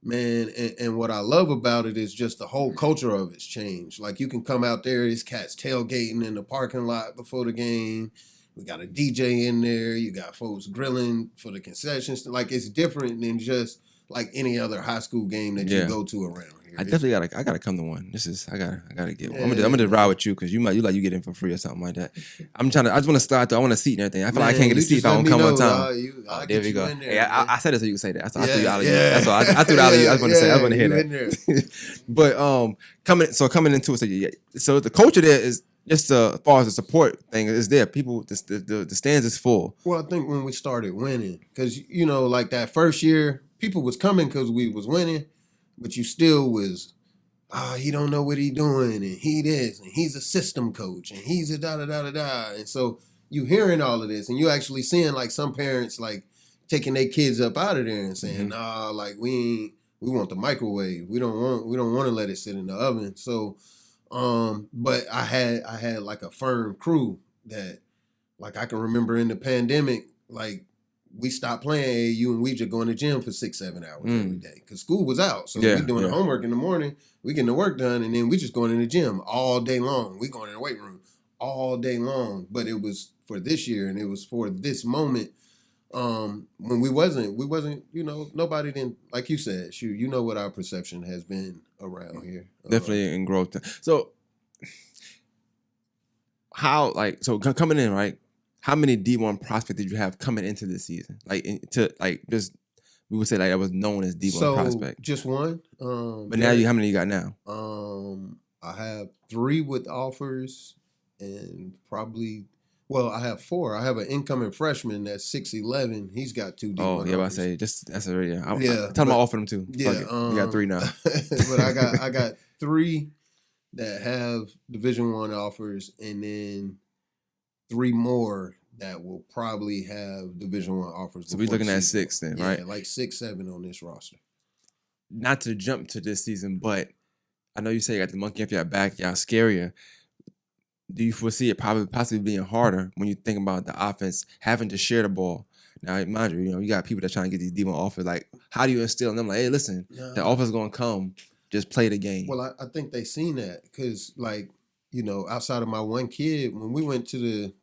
man, and what I love about it is just the whole culture of it's changed. Like, you can come out there, these cats tailgating in the parking lot before the game. We got a DJ in there. You got folks grilling for the concessions. Like, it's different than just like any other high school game that you go to around here. I definitely gotta come to one. I gotta get one. I'm gonna just ride with you, because you get in for free or something like that. I just want to start. I want a seat and everything. I feel like I can't get a seat if I don't come on time. There we go. Hey, I said it so you can say that. I threw you out of you. That's all. I threw it out of you. I was going to say. I was going to hear that. But coming into it, so the culture there is just as far as the support thing is there. People, the stands is full. Well, I think when we started winning, because like that first year, people was coming because we was winning. But you still was, he don't know what he doing, and he this, and he's a system coach, and he's a da-da-da-da-da. And so you hearing all of this, and you actually seeing like some parents like taking their kids up out of there and saying, nah, like, we want the microwave. We don't want to let it sit in the oven. So, but I had like a firm crew that, like, I can remember in the pandemic, like, we stopped playing AAU and we just going to the gym for 6-7 hours every day because school was out. So we doing the homework in the morning, we getting the work done, and then we just going in the gym all day long. We going in the weight room all day long. But it was for this year, and it was for this moment when we wasn't, nobody didn't, like you said, shoot, you know what our perception has been around here. Definitely in Grovetown. So coming in, right? How many D1 prospects did you have coming into this season? We would say like that was known as D1 prospect. Just one. But now how many you got now? I have 3 with offers, and probably, I have 4. I have an incoming freshman that's 6'11". He's got 2 D1 offers. I say that's a radio. Tell him I offered him 2. Yeah, you got 3 now. But I got 3 that have Division I offers, and then 3 more that will probably have Division I offers. So we're looking at 6 then, right? Like 6-7 on this roster. Not to jump to this season, but I know you say you got the monkey off your back, y'all scarier. Do you foresee it possibly being harder when you think about the offense having to share the ball? Now, mind you, you got people that trying to get these D1 offers. Like, how do you instill in them? Like, hey, listen, the offer's is going to come. Just play the game. Well, I think they seen that because, like, outside of my one kid, when we went to the,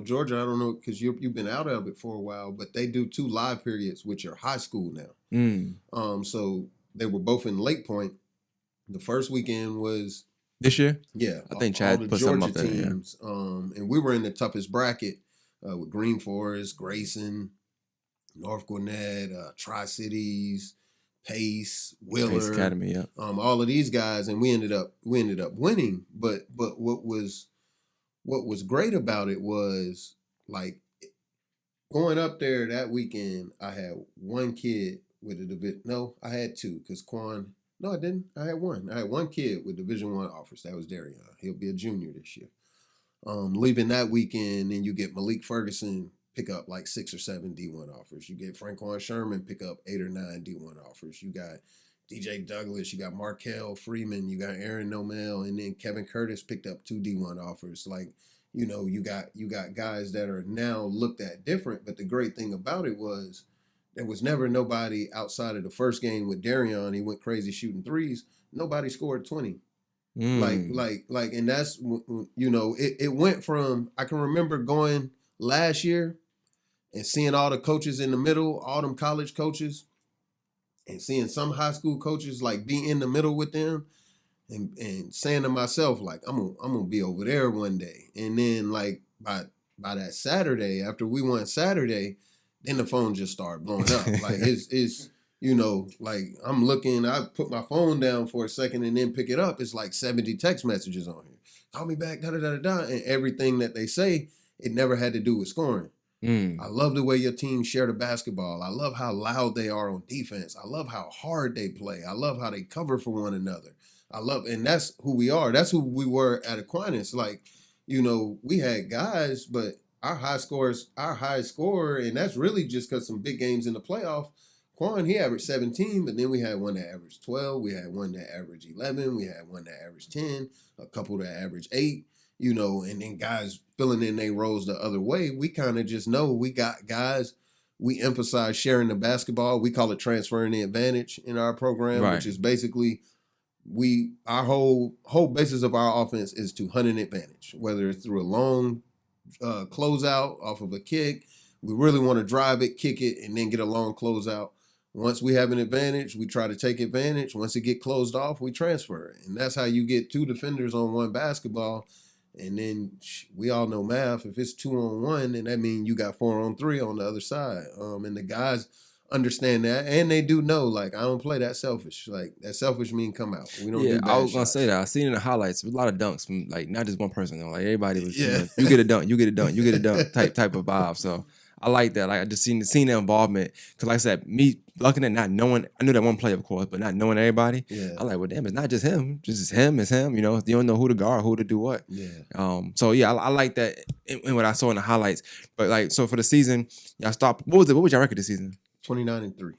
Georgia, I don't know, because you've been out of it for a while, but they do 2 live periods with your high school now. So they were both in Lake Point. The first weekend was this year. Yeah, I think Chad put something up there. Teams, and we were in the toughest bracket with Green Forest, Grayson, North Gwinnett, Tri-Cities, Pace, Willer, Pace Academy, yeah. All of these guys, and we ended up winning. But what was great about it was, like, going up there that weekend, I had 1 kid with a division. No, I had 2 because Quan. No, I didn't. I had 1. I had 1 kid with Division I offers. That was Darren. He'll be a junior this year. Leaving that weekend, and you get Malik Ferguson pick up like 6 or 7 D1 offers. You get Franquan Sherman pick up 8 or 9 D1 offers. You got DJ Douglas, you got Markel Freeman, you got Aaron Nomel, and then Kevin Curtis picked up 2 D1 offers. Like, you know, you got guys that are now looked at different. But the great thing about it was there was never nobody outside of the first game with Darren. He went crazy shooting threes. Nobody scored 20. Like, and that's, you know, it went from, I can remember going last year and seeing all the coaches in the middle, all them college coaches, and seeing some high school coaches like be in the middle with them, and saying to myself, like, I'm gonna be over there one day. And then like by that Saturday, after we won Saturday, then the phone just started blowing up. Like it's you know, like I'm looking, I put my phone down for a second and then pick it up. It's like 70 text messages on here. Call me back, da da da da, and everything that they say, it never had to do with scoring. I love the way your team share the basketball. I love how loud they are on defense. I love how hard they play. I love how they cover for one another. And that's who we are. That's who we were at Aquinas. Like, you know, we had guys, but our highest scorer, and that's really just because some big games in the playoff. Quan, he averaged 17, but then we had one that averaged 12. We had one that averaged 11. We had one that averaged 10, a couple that averaged 8. You know, and then guys filling in their roles the other way. We kind of just know we got guys. We emphasize sharing the basketball. We call it transferring the advantage in our program, which is basically our whole basis of our offense is to hunt an advantage, whether it's through a long closeout off of a kick. We really want to drive it, kick it, and then get a long closeout. Once we have an advantage, we try to take advantage. Once it get closed off, we transfer it. And that's how you get 2 defenders on one basketball. And then we all know math. If it's 2-on-1, then that means you got 4-on-3 on the other side. And the guys understand that, and they do know. Like, I don't play that selfish. Like, that selfish mean come out. We don't. Do bad I was gonna shots. say that. I seen in the highlights a lot of dunks from like not just one person. Though. Like everybody was, you get a dunk, you get a dunk, you get a dunk type of vibe. So I like that. Like I just seen the involvement because, like I said, me looking at not knowing. I knew that one player, of course, but not knowing everybody. I like, well, damn, it's not just him. Just him. It's him. You know, you don't know who to guard, who to do what. So yeah, I like that in what I saw in the highlights. But like, so for the season, y'all stopped. What was your record this season? 29-3.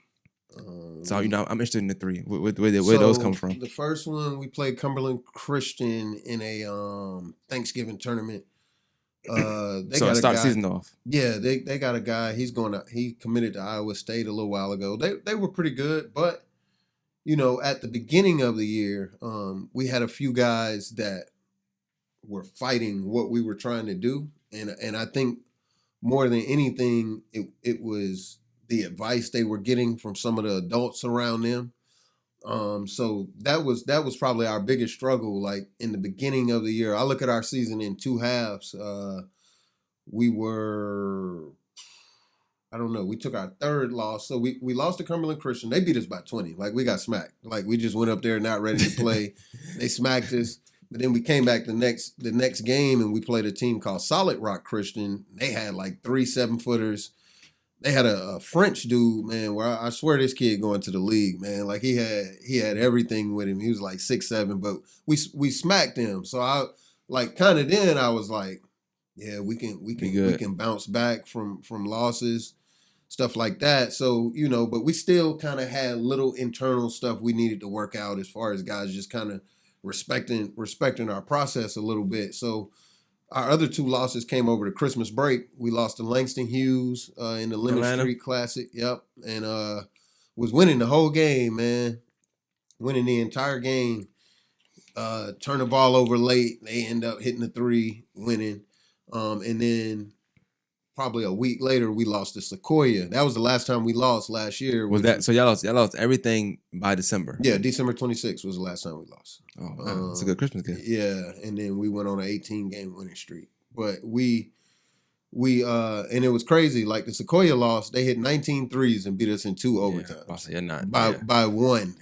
So you know, I'm interested in the 3. Where those come from? The first one we played Cumberland Christian in a Thanksgiving tournament. They so got start a the guy, season off. Yeah, they got a guy. He committed to Iowa State a little while ago. They were pretty good, but you know, at the beginning of the year, we had a few guys that were fighting what we were trying to do, and I think more than anything, it was the advice they were getting from some of the adults around them. So that was probably our biggest struggle. Like in the beginning of the year, I look at our season in 2 halves. We took our 3rd loss. So we lost to Cumberland Christian. They beat us by 20. Like we got smacked. Like we just went up there not ready to play. They smacked us. But then we came back the next game and we played a team called Solid Rock Christian. They had like 3 7-footers. They had a French dude, man, where I swear this kid going to the league, man. Like he had everything with him. He was like 6'7", but we smacked him. So I like kind of then I was like, yeah, we can bounce back from losses, stuff like that. So, you know, but we still kind of had little internal stuff we needed to work out as far as guys just kind of respecting our process a little bit. So our other 2 losses came over the Christmas break. We lost to Langston Hughes in the Leonard Street Classic. Yep. And was winning the whole game, man. Winning the entire game. Turn the ball over late. They end up hitting the 3, winning. And then probably a week later, we lost to Sequoia. That was the last time we lost last year. So y'all lost everything by December? Yeah, December 26th was the last time we lost. Oh, man. It's a good Christmas gift. Yeah, and then we went on an 18-game winning streak. But we and it was crazy. Like the Sequoia loss, they hit 19 threes and beat us in 2 overtimes. By 1.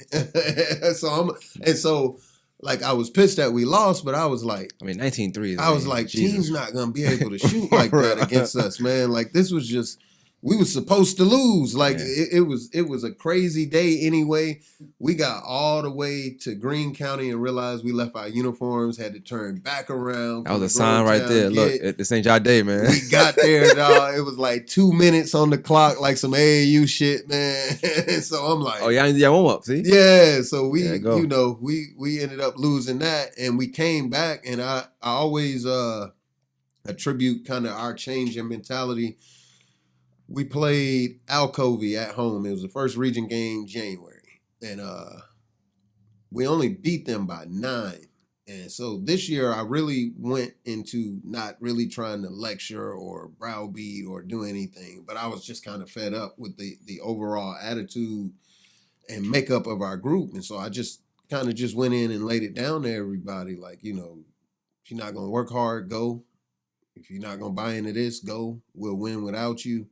So like I was pissed that we lost, but I was like, 19 threes. I was like, Jesus. Team's not gonna be able to shoot like that against us, man. Like this was just we was supposed to lose. Like Yeah. it was a crazy day anyway. We got all the way to Greene County and realized we left our uniforms, had to turn back around. That was a sign right there. Look, this ain't y'all day, man. We got there, dog. It was like 2 minutes on the clock, like some AAU shit, man. So I'm like, oh, y'all warm up, see? Yeah. So we, go. we ended up losing that, and we came back, and I always attribute kind of our change in mentality. We played Alcovey at home. It was the first region game, January. And we only beat them by 9. And so this year I really went into not really trying to lecture or browbeat or do anything, but I was just kind of fed up with the overall attitude and makeup of our group. And so I just kind of just went in and laid it down to everybody. Like, if you're not going to work hard, go. If you're not going to buy into this, go. We'll win without you.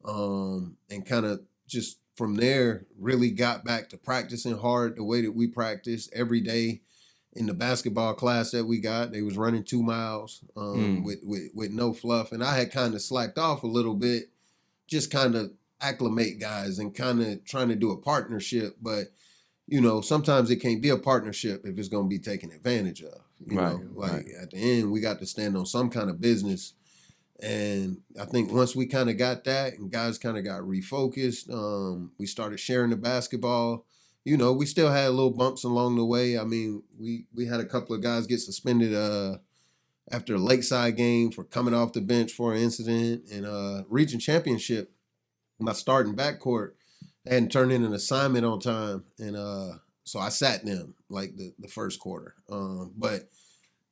And kind of just from there really got back to practicing hard the way that we practice every day. In the basketball class that we got, they was running 2 miles with no fluff. And I had kind of slacked off a little bit, just kind of acclimate guys and kind of trying to do a partnership. But, sometimes it can't be a partnership if it's going to be taken advantage of. At the end, we got to stand on some kind of business. And I think once we kind of got that and guys kind of got refocused, we started sharing the basketball. We still had little bumps along the way. I mean, we had a couple of guys get suspended after a Lakeside game for coming off the bench for an incident. And region championship, my starting backcourt, they hadn't turned in an assignment on time. And so I sat them like the first quarter. But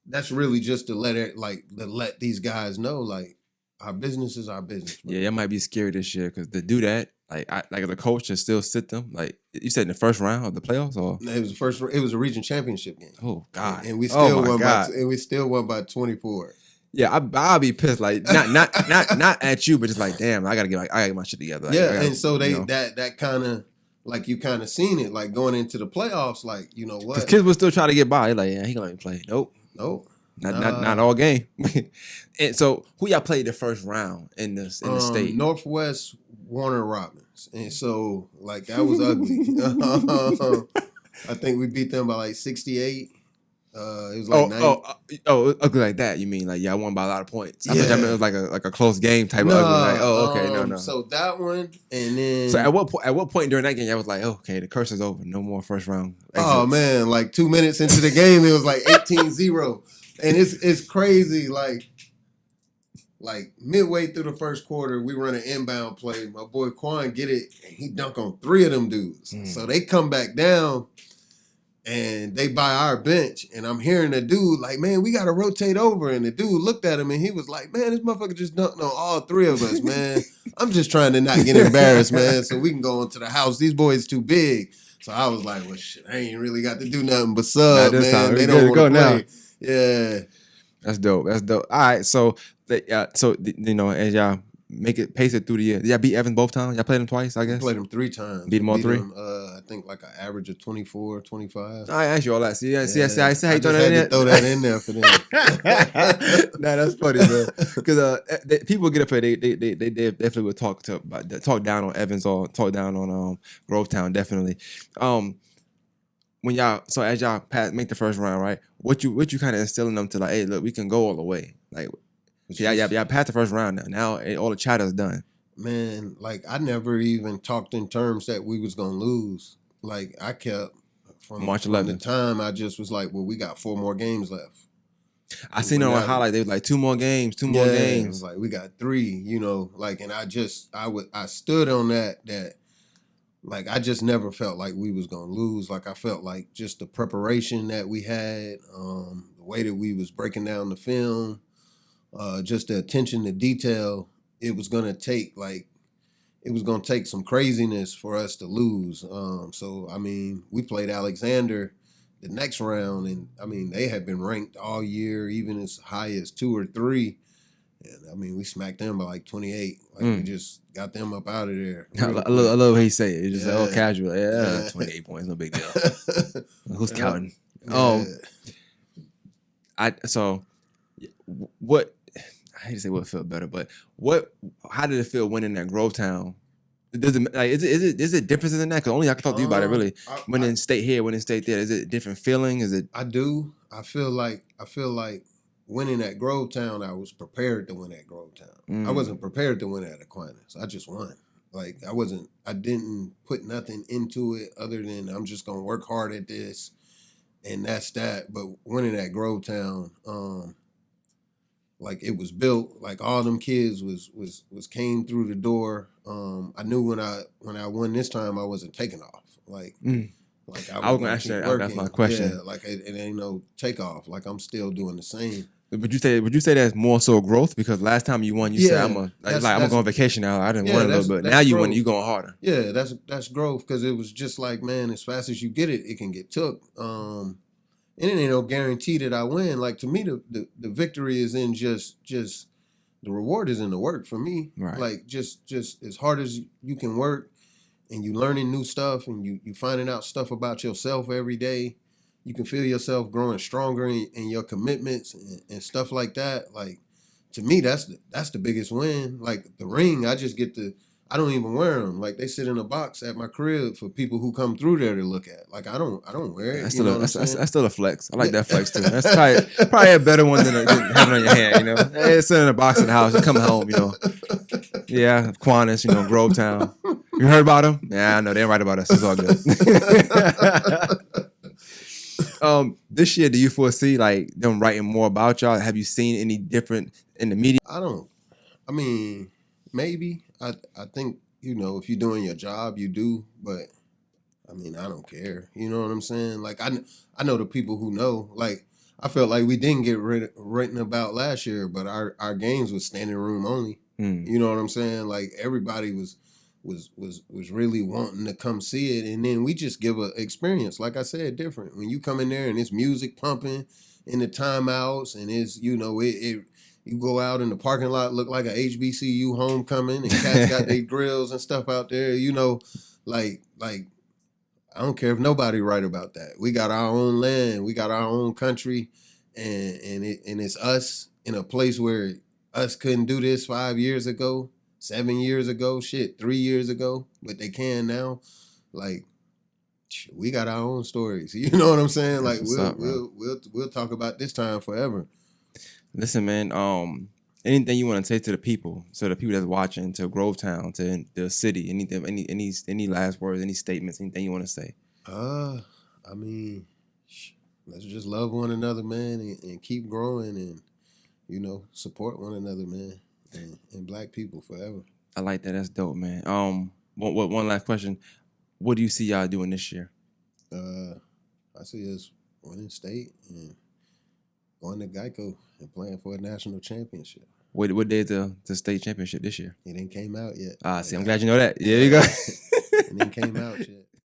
that's really just to let these guys know, like, our business is our business. Bro. Yeah, it might be scary this year because to do that, like the coach to still sit them. Like you said in the first round of the playoffs, or it was a region championship game. Oh God! And we still won by 24. Yeah, I'll be pissed. Like not at you, but just like, damn, I gotta get my shit together. Like, and so that kind of. Like you kind of seen it, like going into the playoffs, like what? Because kids will still try to get by. Like, yeah, he gonna let me play. Nope, not all game. And so, who y'all played the first round in the state? Northwest Warner Robins, and so like that was ugly. I think we beat them by like 68. It was like ugly like that. You mean like y'all won by a lot of points? I thought y'all meant it was like a close game type of ugly. Like, no. So that one, and then so at what point during that game y'all was like, okay, the curse is over, no more first round exits. Oh man, like 2 minutes into the game, it was like 18-0, and it's crazy. Like midway through the first quarter, we run an inbound play. My boy Quan get it, and he dunk on 3 of them dudes. So they come back down. And they buy our bench, and I'm hearing the dude like, man, we got to rotate over. And the dude looked at him, and he was like, man, this motherfucker just dunked on all 3 of us, man. I'm just trying to not get embarrassed, man, so we can go into the house. These boys too big. So I was like, well, shit, I ain't really got to do nothing but sub, man. They don't want to play. Now. Yeah. That's dope. All right, so as y'all pace it through the year. Did y'all beat Evans both times? Y'all played them twice, I guess? Played them 3 times. Beat them all 3? I think like an average of 24, 25. I asked you all that. See, I how you throw that in there for them. Nah, that's funny, man. Because people get up here, they definitely would talk down on Evans or talk down on Grovetown, definitely. As y'all make the first round, right? What you kind of instilling them to like, hey, look, we can go all the way, like. Yeah, passed the first round now. Now all the chatter's done. Man, like I never even talked in terms that we was gonna lose. Like I kept from March 11th. The time I just was like, well, we got 4 more games left. I seen it on highlight. They was like 2 more games, 2 more games. It was like we got 3, and I stood on that like I just never felt like we was gonna lose. Like I felt like just the preparation that we had, the way that we was breaking down the film. Just the attention to detail, it was gonna take some craziness for us to lose. So I mean, we played Alexander the next round, and I mean they had been ranked all year, even as high as 2 or 3. And I mean, we smacked them by like 28. Like we just got them up out of there. I love how he say it. It's just all casual. Yeah, 28 points, no big deal. Who's counting? Yeah. What? I hate to say what felt better, but how did it feel winning at Grovetown? Does it like is it differences in that? Because only I can talk to you about it really. Winning state here, winning state there, is it a different feeling? Is it? I do. I feel like winning at Grovetown, I was prepared to win at Grovetown. I wasn't prepared to win at Aquinas. I just won. Like I didn't put nothing into it other than I'm just gonna work hard at this, and that's that. But winning at Grovetown, like it was built, like all them kids was came through the door. I knew when I won this time, I wasn't taking off. Like I was gonna ask you that. That's my question. Yeah, like it ain't no takeoff. Like I'm still doing the same. Would you say that's more so growth? Because last time you won, you said I'm gonna go on vacation now. I didn't win a little bit. Now you win, you going harder. Yeah, that's growth because it was just like, man, as fast as you get it, it can get took. And it ain't no guarantee that I win. Like to me, the victory is in just the reward is in the work for me. Right. Like just as hard as you can work, and you learning new stuff, and you finding out stuff about yourself every day. You can feel yourself growing stronger in your commitments and stuff like that. Like to me, that's the biggest win. Like the ring, I don't even wear them. Like they sit in a box at my crib for people who come through there to look at. Like I don't wear it. That's still a flex. I like that flex too. That's probably a better one than having it on your hand. You know, hey, it's in a box in the house. You come home. You know, yeah, Aquinas. You know, Grovetown. You heard about them? Yeah, I know they didn't write about us. It's all good. This year, do you foresee like them writing more about y'all? Have you seen any different in the media? I mean, maybe. I think, if you're doing your job, you do, but I mean, I don't care. You know what I'm saying? Like I know the people who know. Like I felt like we didn't get written about last year, but our games was standing room only. You know what I'm saying? Like everybody was really wanting to come see it, and then we just give a experience, like I said, different. When you come in there and it's music pumping in the timeouts, and it's you go out in the parking lot, look like a HBCU homecoming, and cats got their grills and stuff out there. Like I don't care if nobody write about that. We got our own land, we got our own country, and it's us in a place where us couldn't do this 5 years ago. 7 years ago, 3 years ago, but they can now. Like, we got our own stories. You know what I'm saying? Like, we'll talk about this time forever. Listen, man. Anything you want to say to the people, that's watching, to Grovetown, to the city, anything, any last words, any statements, anything you want to say? I mean, let's just love one another, man, and keep growing, and support one another, man. And black people forever. I like that. That's dope, man. One last question. What do you see y'all doing this year? I see us winning state and going to Geico and playing for a national championship. What day is the state championship this year? It ain't came out yet. See, I'm glad you know that. Yeah, you go. It ain't came out yet.